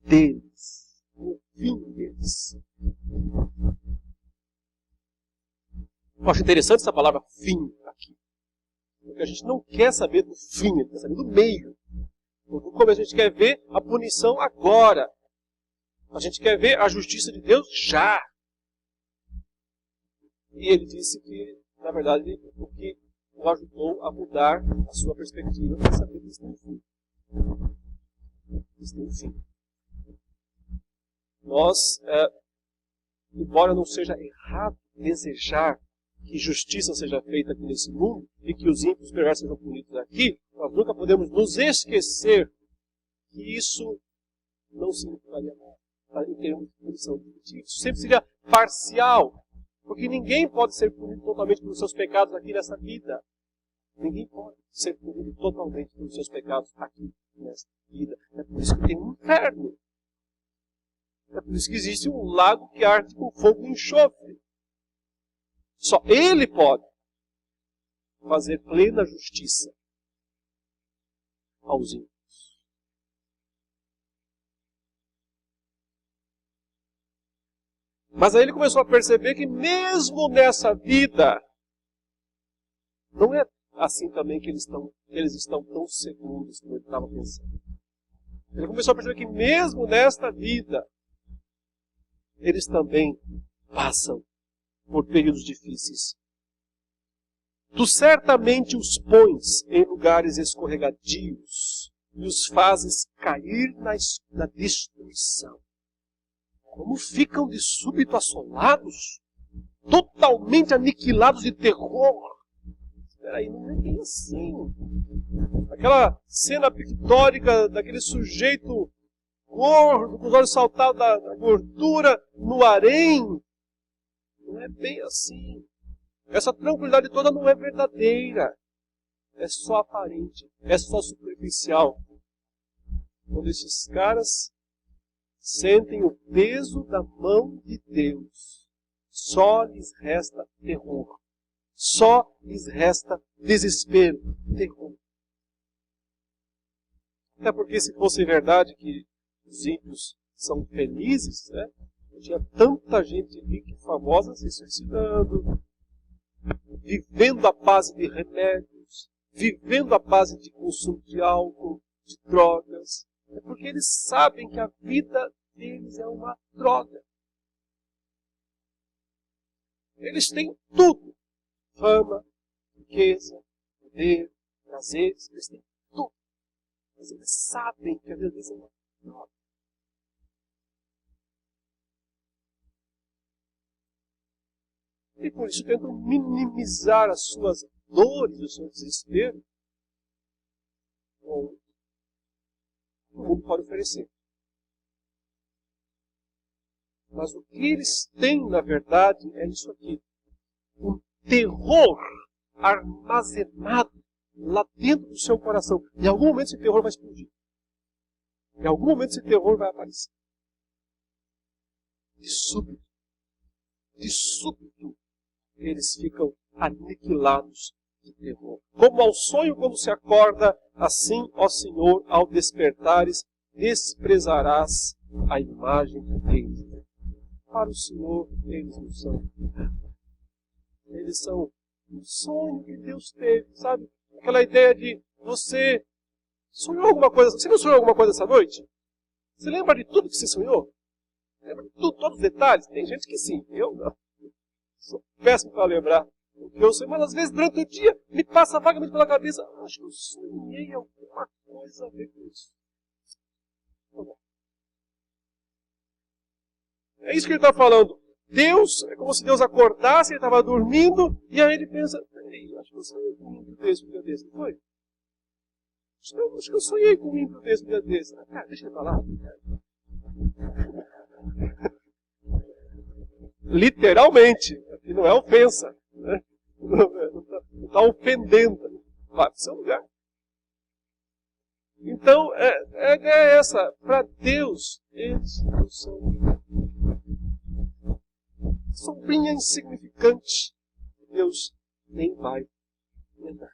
deles. O fim deles. Eu acho interessante essa palavra fim aqui. Porque a gente não quer saber do fim, a gente quer saber do meio. No começo a gente quer ver a punição agora. A gente quer ver a justiça de Deus já. E ele disse que, na verdade, o ajudou a mudar a sua perspectiva para saber que isso tem um fim. Isso tem um fim. Nós, embora não seja errado desejar que justiça seja feita aqui nesse mundo e que os ímpios perversos sejam punidos aqui, nós nunca podemos nos esquecer que isso não significaria nada em termos de punição definitiva. Isso sempre seria parcial, porque ninguém pode ser punido totalmente pelos seus pecados aqui nessa vida. Ninguém pode ser punido totalmente pelos seus pecados aqui nessa vida. É por isso que tem um inferno. É por isso que existe um lago que arde com fogo e enxofre. Só Ele pode fazer plena justiça aos ímpios. Mas aí ele começou a perceber que mesmo nessa vida, não é assim também que eles estão tão seguros como ele estava pensando. Ele começou a perceber que mesmo nesta vida, eles também passam por períodos difíceis. Tu certamente os pões em lugares escorregadios e os fazes cair na destruição. Como ficam de súbito assolados, totalmente aniquilados de terror. Espera aí, não é bem assim. Aquela cena pictórica daquele sujeito gordo, com os olhos saltados da gordura no harém. Não é bem assim. Essa tranquilidade toda não é verdadeira. É só aparente. É só superficial. Quando esses caras sentem o peso da mão de Deus, só lhes resta terror. Só lhes resta desespero. Terror. Até porque se fosse verdade que os ímpios são felizes, né? Tinha tanta gente rica e famosa se suicidando, vivendo à base de remédios, vivendo à base de consumo de álcool, de drogas. É porque eles sabem que a vida deles é uma droga. Eles têm tudo. Fama, riqueza, poder, prazeres, eles têm tudo. Mas eles sabem que a vida deles é uma droga. E por isso tentam minimizar as suas dores, o seu desespero, com o mundo pode oferecer. Mas o que eles têm, na verdade, é isso aqui. Um terror armazenado lá dentro do seu coração. Em algum momento esse terror vai explodir. Em algum momento esse terror vai aparecer. De súbito, eles ficam aniquilados de terror. Como ao sonho quando se acorda, assim, ó Senhor, ao despertares, desprezarás a imagem deles. Para o Senhor, eles não são. Eles são um sonho que Deus teve, sabe? Aquela ideia de você sonhou alguma coisa. Você não sonhou alguma coisa essa noite? Você lembra de tudo que você sonhou? Lembra de tudo, todos os detalhes? Tem gente que sim, eu não. Sou péssimo para lembrar o que eu sonhei, mas às vezes durante o dia me passa vagamente pela cabeça. Acho que eu sonhei alguma coisa a ver com isso. É isso que ele está falando. Deus, é como se Deus acordasse, ele estava dormindo, e aí ele pensa, acho que eu sonhei com um ímpio desse um dia desse, não foi? Acho que eu sonhei com um ímpio desse um dia desse. Cara, deixa ele falar. Literalmente, e não é ofensa, né? Não está ofendendo, vai para o seu lugar. Então, é essa, para Deus, eles não são sombrinha insignificante. Deus nem vai lembrar.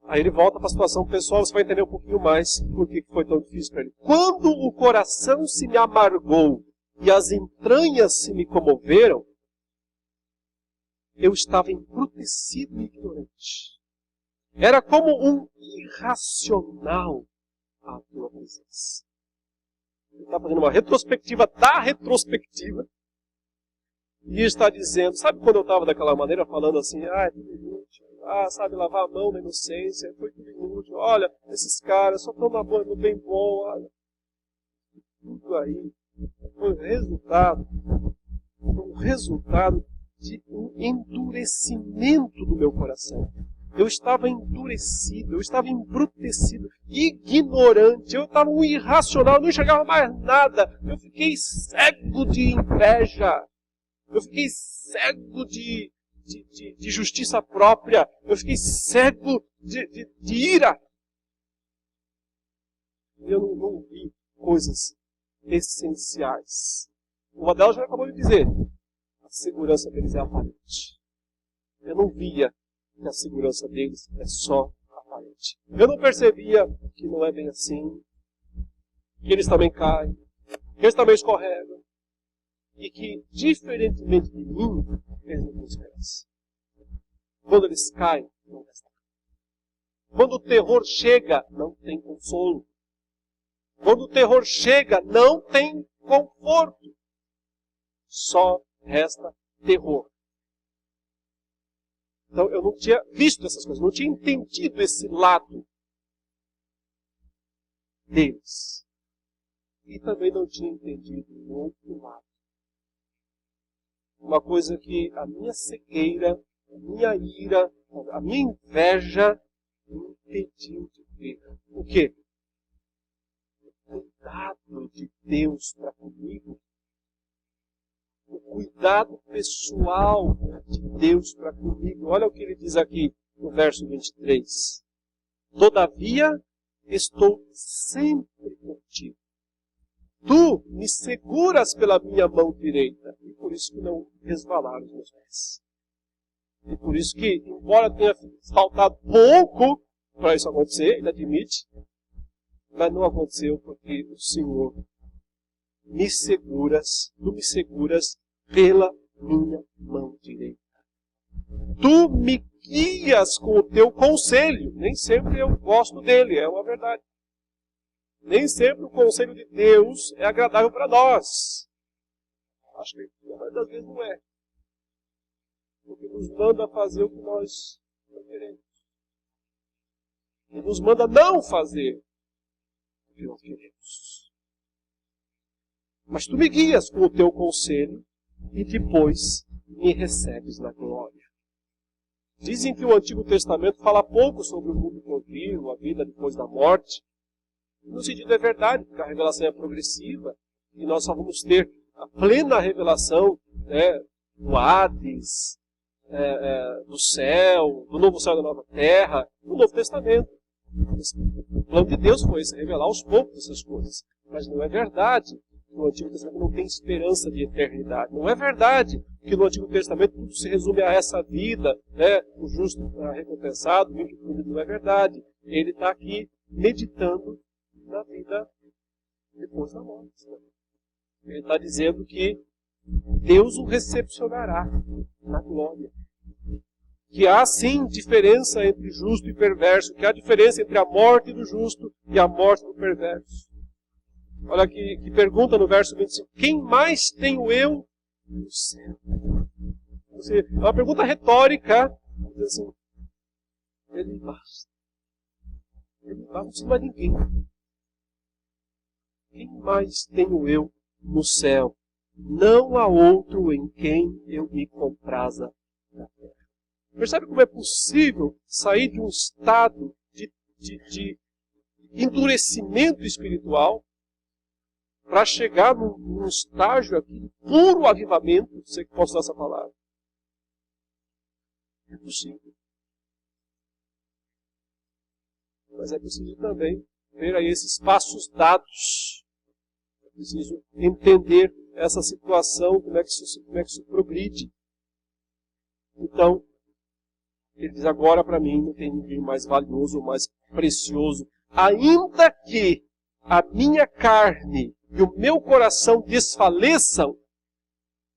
Aí ele volta para a situação pessoal, você vai entender um pouquinho mais por que foi tão difícil para ele. Quando o coração se me amargou e as entranhas se me comoveram, eu estava embrutecido e ignorante. Era como um irracional à tua presença. Ele está fazendo uma retrospectiva da retrospectiva. E está dizendo, sabe quando eu estava daquela maneira, falando assim, é tudo inútil, sabe, lavar a mão na inocência, foi tudo inútil, olha, esses caras só estão no bem bom, olha, tudo aí, foi o resultado de um endurecimento do meu coração. Eu estava endurecido, eu estava embrutecido, ignorante, eu estava um irracional, eu não enxergava mais nada, eu fiquei cego de inveja. Eu fiquei cego de justiça própria. Eu fiquei cego de ira. Eu não vi coisas essenciais. Uma delas já acabou de dizer. A segurança deles é aparente. Eu não via que a segurança deles é só aparente. Eu não percebia que não é bem assim. Que eles também caem. Que eles também escorregam. E que, diferentemente de mim, eles não têm esperança. Quando eles caem, não resta. Quando o terror chega, não tem consolo. Quando o terror chega, não tem conforto. Só resta terror. Então, eu não tinha visto essas coisas, não tinha entendido esse lado deles. E também não tinha entendido o outro lado. Uma coisa que a minha cegueira, a minha ira, a minha inveja me impediu de ver. O quê? O cuidado de Deus para comigo. O cuidado pessoal de Deus para comigo. Olha o que ele diz aqui no verso 23. Todavia, estou sempre contigo. Tu me seguras pela minha mão direita. E por isso que não resvalaram os meus pés. E por isso que, embora tenha faltado pouco para isso acontecer, ele admite, mas não aconteceu porque o Senhor tu me seguras pela minha mão direita. Tu me guias com o teu conselho. Nem sempre eu gosto dele, é uma verdade. Nem sempre o conselho de Deus é agradável para nós. Acho que a maioria das vezes não é. Porque nos manda fazer o que nós não queremos. Ele nos manda não fazer o que nós queremos. Mas tu me guias com o teu conselho e depois me recebes na glória. Dizem que o Antigo Testamento fala pouco sobre o mundo contínuo, a vida depois da morte. No sentido é verdade, porque a revelação é progressiva e nós só vamos ter a plena revelação do Hades, do céu, do novo céu e da nova terra, no Novo Testamento. O plano de Deus foi esse, revelar aos poucos essas coisas. Mas não é verdade que no Antigo Testamento não tem esperança de eternidade. Não é verdade que no Antigo Testamento tudo se resume a essa vida, o justo recompensado, o ímpio punido. Não é verdade. Ele está aqui meditando na vida depois da morte. Ele está dizendo que Deus o recepcionará na glória. Que há sim diferença entre justo e perverso, que há diferença entre a morte do justo e a morte do perverso. Olha que pergunta no verso 25: quem mais tenho eu no céu? É uma pergunta retórica. Diz assim: ele basta. Ele basta, não precisa mais ninguém. Quem mais tenho eu no céu? Não há outro em quem eu me compraza na terra. Percebe como é possível sair de um estado de endurecimento espiritual para chegar num estágio aqui de puro avivamento, se que posso usar essa palavra? É possível. Mas é preciso também ver aí esses passos dados. É preciso entender essa situação, como é que isso progride. Então, ele diz: agora para mim não tem ninguém mais valioso ou mais precioso. Ainda que a minha carne e o meu coração desfaleçam.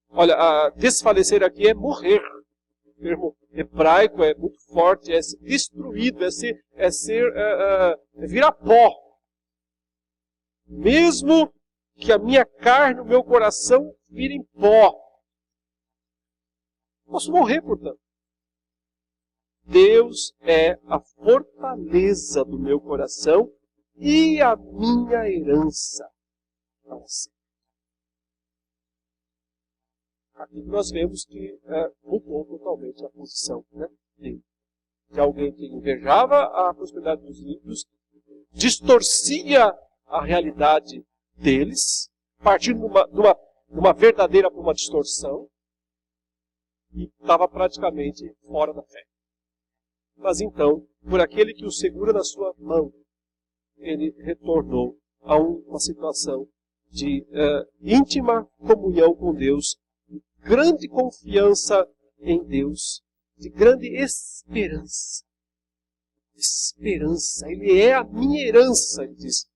Olha, desfalecer aqui é morrer. O termo hebraico é muito forte, é ser destruído, é virar pó. Mesmo que a minha carne e o meu coração virem pó. Posso morrer, portanto. Deus é a fortaleza do meu coração e a minha herança para sempre. Aqui nós vemos que mudou totalmente a posição, né, de alguém que invejava a prosperidade dos ímpios, distorcia a realidade deles, partindo de uma verdadeira para uma distorção, e estava praticamente fora da fé. Mas então, por aquele que o segura na sua mão, ele retornou a uma situação de íntima comunhão com Deus, de grande confiança em Deus, de grande esperança. Esperança. Ele é a minha herança, ele diz,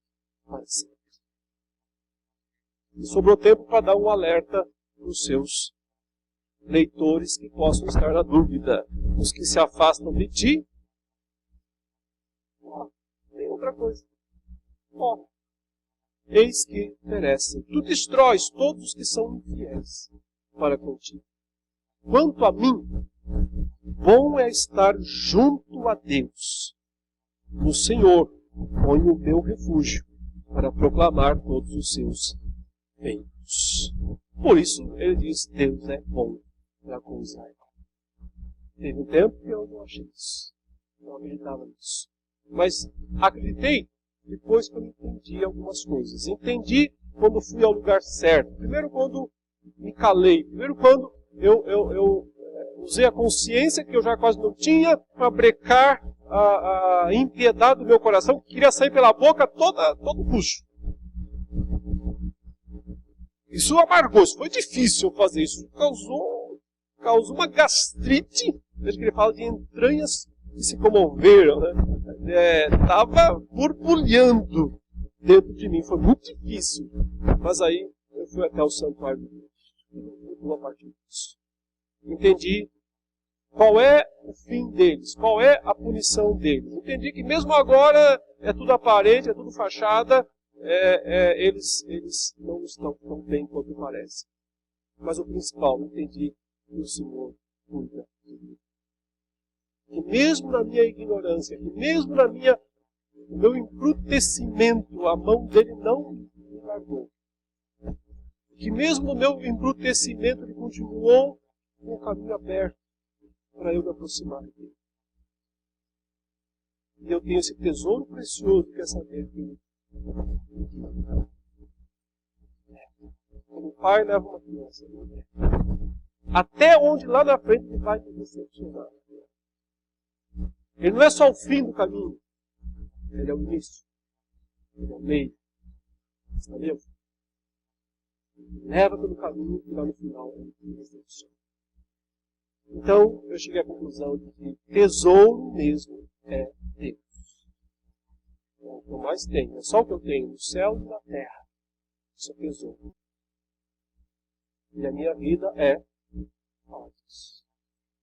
para sempre. E sobrou tempo para dar um alerta para os seus leitores que possam estar na dúvida. Os que se afastam de ti, tem outra coisa. Eis que perecem. Tu destróis todos os que são infiéis para contigo. Quanto a mim, bom é estar junto a Deus. No Senhor ponho o meu refúgio para proclamar todos os seus feitos. Por isso ele diz, Deus é bom para com Israel. Teve um tempo que eu não achei isso. Não acreditava nisso. Mas acreditei depois que eu entendi algumas coisas. Entendi quando fui ao lugar certo. Primeiro quando me calei. Primeiro quando eu usei a consciência que eu já quase não tinha para brecar a impiedade do meu coração, que queria sair pela boca todo puxo. Isso amargou, isso foi difícil fazer. Isso causou uma gastrite. Veja que ele fala de entranhas que se comoveram, né? Estava borbulhando dentro de mim. Foi muito difícil. Mas aí eu fui até o santuário de Deus. Uma partir disso. Entendi qual é o fim deles, qual é a punição deles. Entendi que mesmo agora é tudo aparente, é tudo fachada, eles não estão tão bem quanto parece. Mas o principal, entendi que o Senhor cuida de mim. Que mesmo na minha ignorância, que mesmo no meu embrutecimento, a mão dele não me largou. Que mesmo no meu embrutecimento ele continuou com o caminho aberto para eu me aproximar dele. E eu tenho esse tesouro precioso que é saber que quando o pai leva uma criança, até onde lá na frente ele vai me decepcionar. Ele não é só o fim do caminho, ele é o início, ele é o meio. Entendeu? Leva pelo caminho e lá no final ele me decepciona. Então, eu cheguei à conclusão de que tesouro mesmo é Deus. O que eu mais tenho, é só o que eu tenho no céu e na terra. Isso é tesouro. E a minha vida é paz.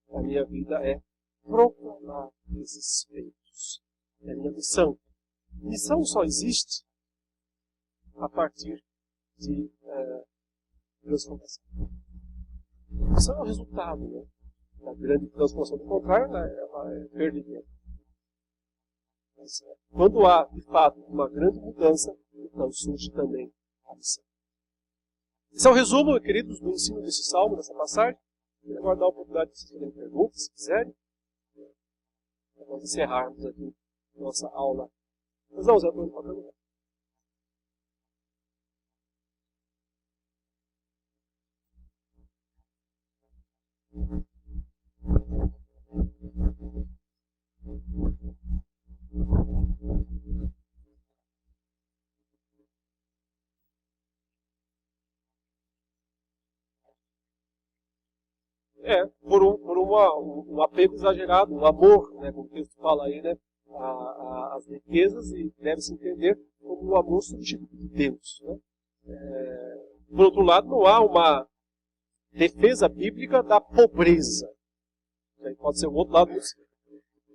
A minha vida é proclamar esses feitos. É a minha missão. Missão só existe a partir de transformação. Missão é o resultado, né? Da grande transformação. Do contrário, ela é perda de tempo. Mas, quando há, de fato, uma grande mudança, então surge também a missão. Esse é o resumo, queridos, do ensino desse salmo, dessa passagem. Queria aguardar a oportunidade de vocês fazerem perguntas, se quiserem. Para nós encerrarmos aqui nossa aula. Mas não, Zé, estou indo para a pergunta. Por um apego exagerado, um amor, né, como o texto fala aí, né, às riquezas, e deve-se entender como um amor substituto de Deus. Né? Por outro lado, não há uma defesa bíblica da pobreza. Aí pode ser o outro lado.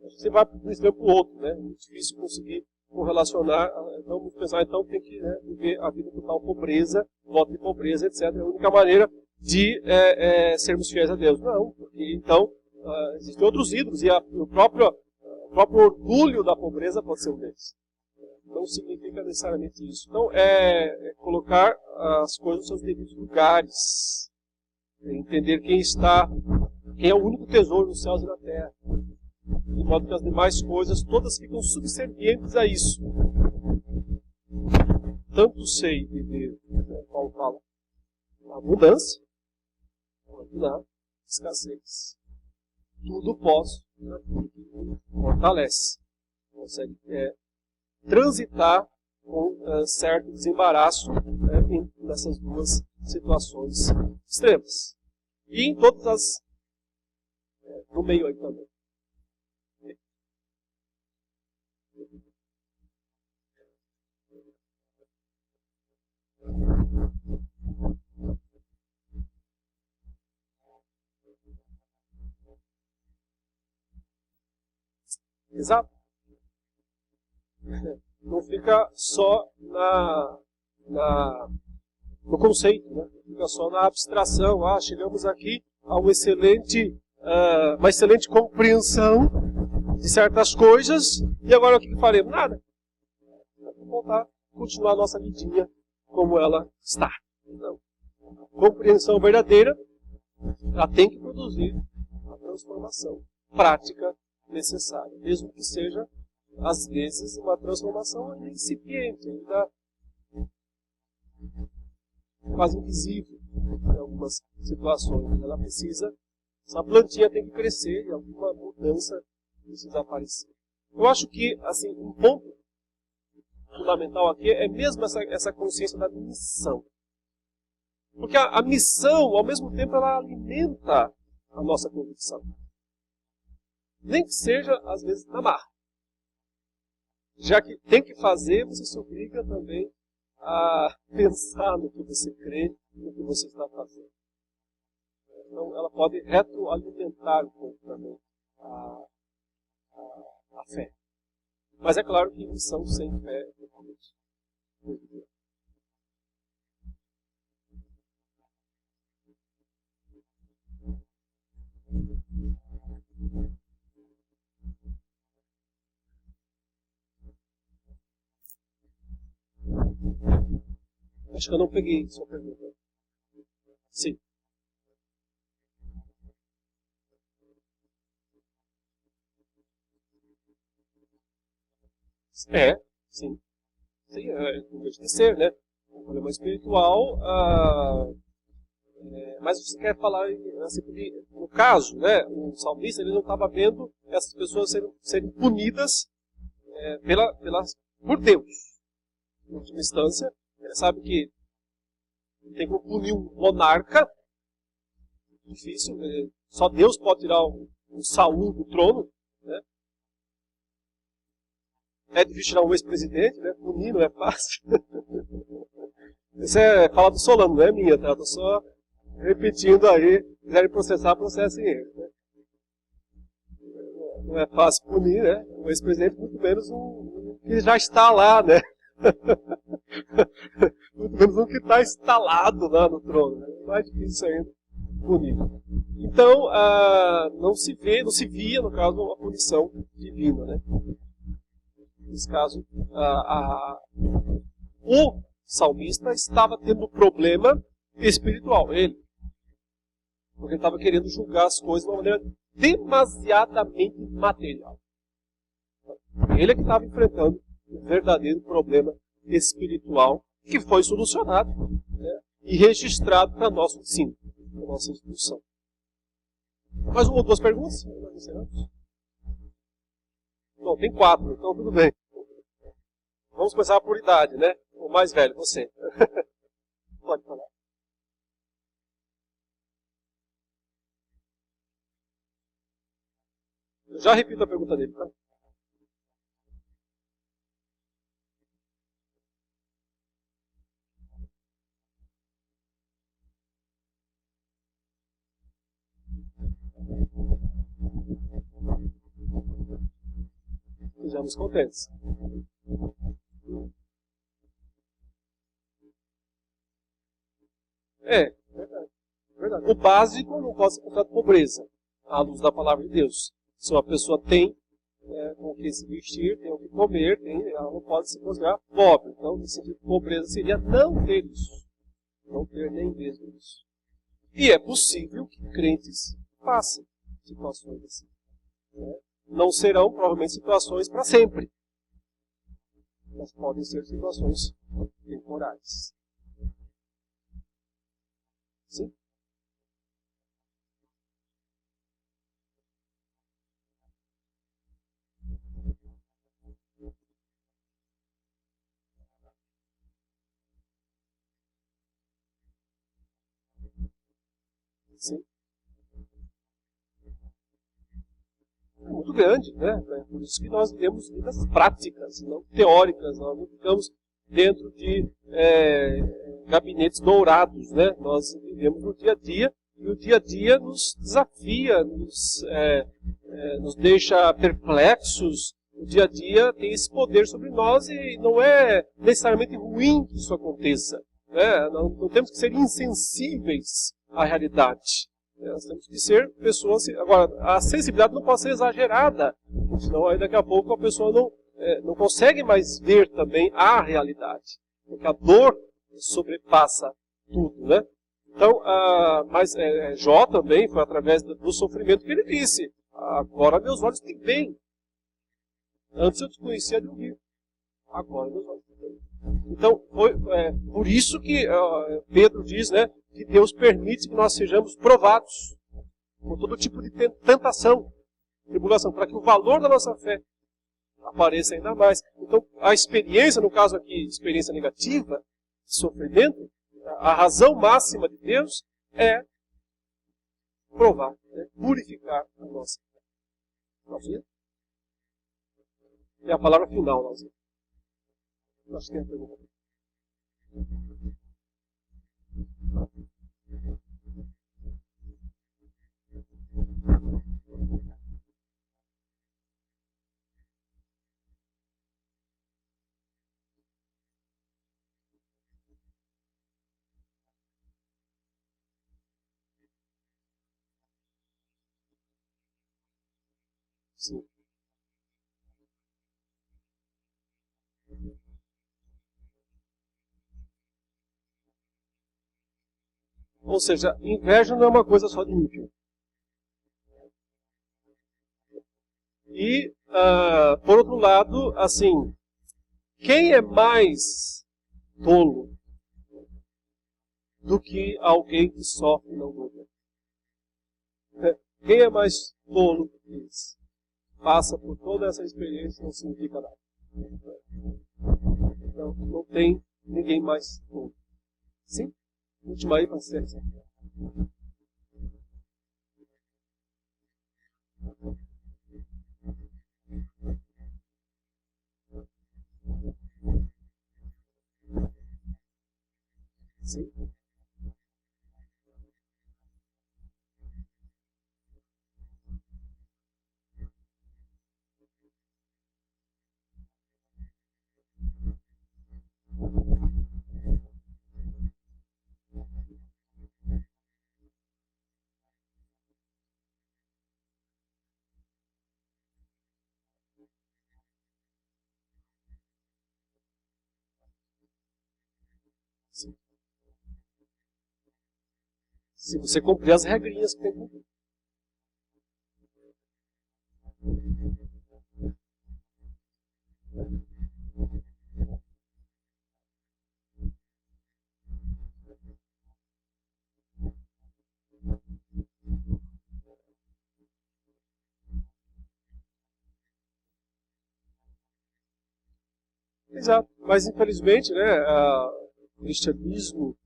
Você vai do extremo para o outro, né? É muito difícil conseguir correlacionar. Então, vamos pensar, então, tem que viver a vida total pobreza, voto de pobreza, etc. É a única maneira de sermos fiéis a Deus. Não, porque então existem outros ídolos e o próprio orgulho da pobreza pode ser um deles. Não significa necessariamente isso. Então, colocar as coisas nos seus devidos lugares. Entender quem é o único tesouro nos céus e na terra. De modo que as demais coisas todas ficam subservientes a isso. Tanto sei viver, como Paulo fala, na abundância, quanto na escassez. Tudo posso, naquele que me fortalece. Consegue transitar com certo desembaraço nessas duas situações extremas. E em todas as... no meio aí também. Exato. Não fica só no conceito, né? Não fica só na abstração. Chegamos aqui a uma excelente compreensão de certas coisas e agora o que faremos? Nada. Vamos voltar, continuar a nossa vidinha como ela está. Então, a compreensão verdadeira, ela tem que produzir a transformação prática necessária, mesmo que seja, às vezes, uma transformação ainda incipiente, ainda quase invisível em algumas situações. Ela precisa, essa plantinha tem que crescer e alguma mudança precisa aparecer. Eu acho que, assim, um ponto fundamental aqui é mesmo essa consciência da missão. Porque a missão, ao mesmo tempo, ela alimenta a nossa convicção. Nem que seja, às vezes, na marra. Já que tem que fazer, você se obriga também a pensar no que você crê, no que você está fazendo. Então, ela pode retroalimentar um pouco também a fé. Mas é claro que missão sem fé é realmente muito bem. Acho que eu não peguei sua pergunta. Sim. Sim. Sim, de ser, né? Um problema espiritual, mas você quer falar, assim, no caso, né? O salmista ele não estava vendo essas pessoas serem punidas por Deus. Em última instância, ele sabe que tem como punir um monarca, difícil, só Deus pode tirar um Saul do trono, né? É difícil tirar um ex-presidente, né? Punir não é fácil. Isso é fala do Solano, não é minha, tá? Estou só repetindo aí, quiserem processar, processem ele. Né? Não é fácil punir, né? Um ex-presidente, muito menos um que já está lá, né? Muito menos um que está instalado lá no trono. Né? É mais difícil ainda punir. Então, não se via, no caso, uma punição divina. Né? Nesse caso, o salmista estava tendo um problema espiritual, ele. Porque ele estava querendo julgar as coisas de uma maneira demasiadamente material. Ele é que estava enfrentando um verdadeiro problema espiritual que foi solucionado, né, e registrado para nosso ensino, para nossa instrução. Mais uma ou duas perguntas? Bom, tem 4, então tudo bem. Vamos começar por idade, né? O mais velho, você. Pode falar. Eu já repito a pergunta dele, tá? Estejamos contentes. Verdade. o básico não pode ser considerado pobreza, à luz da palavra de Deus. Se uma pessoa tem com o que se vestir, tem o que comer, ela não pode se considerar pobre. Então, nesse sentido, pobreza seria não ter isso. Não ter nem mesmo isso. E é possível que crentes passem situações assim. Não serão, provavelmente, situações para sempre. Mas podem ser situações temporais. Sim? Sim. É muito grande, né? Por isso que nós temos vidas práticas, não teóricas. Nós não ficamos dentro de gabinetes dourados, né? Nós vivemos no dia a dia, e o dia a dia nos desafia, nos deixa perplexos. O dia a dia tem esse poder sobre nós e não é necessariamente ruim que isso aconteça. Né? Não temos que ser insensíveis à realidade. Nós temos que ser pessoas... Agora, a sensibilidade não pode ser exagerada, senão aí daqui a pouco a pessoa não consegue mais ver também a realidade. Porque a dor sobrepassa tudo, né? Então, mas Jó também foi através do sofrimento que ele disse: agora meus olhos te veem. Antes eu te conhecia de ouvir. Agora meus olhos te veem. Então, foi por isso que Pedro diz, né, que Deus permite que nós sejamos provados por todo tipo de tentação, tribulação, para que o valor da nossa fé apareça ainda mais. Então, a experiência, no caso aqui, experiência negativa, sofrimento, a razão máxima de Deus é provar, purificar a nossa fé. Nós é a palavra final, nós acho que é a pergunta. Sim. Ou seja, inveja não é uma coisa só de ímpio. E, por outro lado, assim, quem é mais tolo do que alguém que sofre e não luta? Quem é mais tolo do que isso? Passa por toda essa experiência e não significa nada. Então, não tem ninguém mais tolo. Sim? Última aí para ser. Sim. Sim. Se você cumprir as regrinhas que tem que cumprir. Exato. Mas infelizmente, né, o cristianismo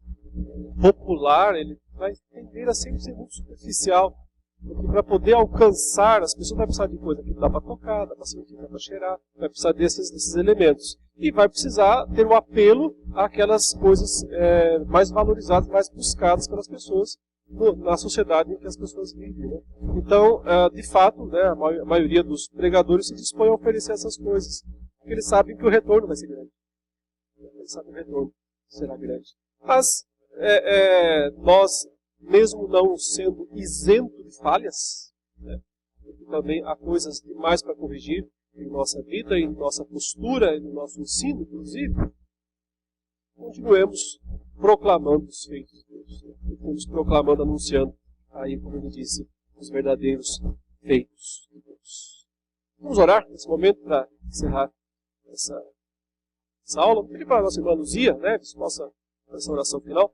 popular, ele vai tender a sempre ser muito superficial. Porque para poder alcançar, as pessoas vão precisar de coisa que dá para tocar, dá para sentir, dá para cheirar, vai precisar desses elementos. E vai precisar ter o apelo àquelas coisas mais valorizadas, mais buscadas pelas pessoas na sociedade em que as pessoas vivem. Né? Então, de fato, né, a maioria dos pregadores se dispõe a oferecer essas coisas, porque eles sabem que o retorno vai ser grande. Eles sabem que o retorno será grande. Mas nós mesmo não sendo isento de falhas, né? Porque também há coisas demais para corrigir em nossa vida, em nossa postura, em nosso ensino, inclusive, continuemos proclamando os feitos de Deus. Né? Continuemos proclamando, anunciando, aí, como ele disse, os verdadeiros feitos de Deus. Vamos orar nesse momento para encerrar essa aula. Vou pedir para a nossa irmã Luzia, né, que possa fazer essa oração final.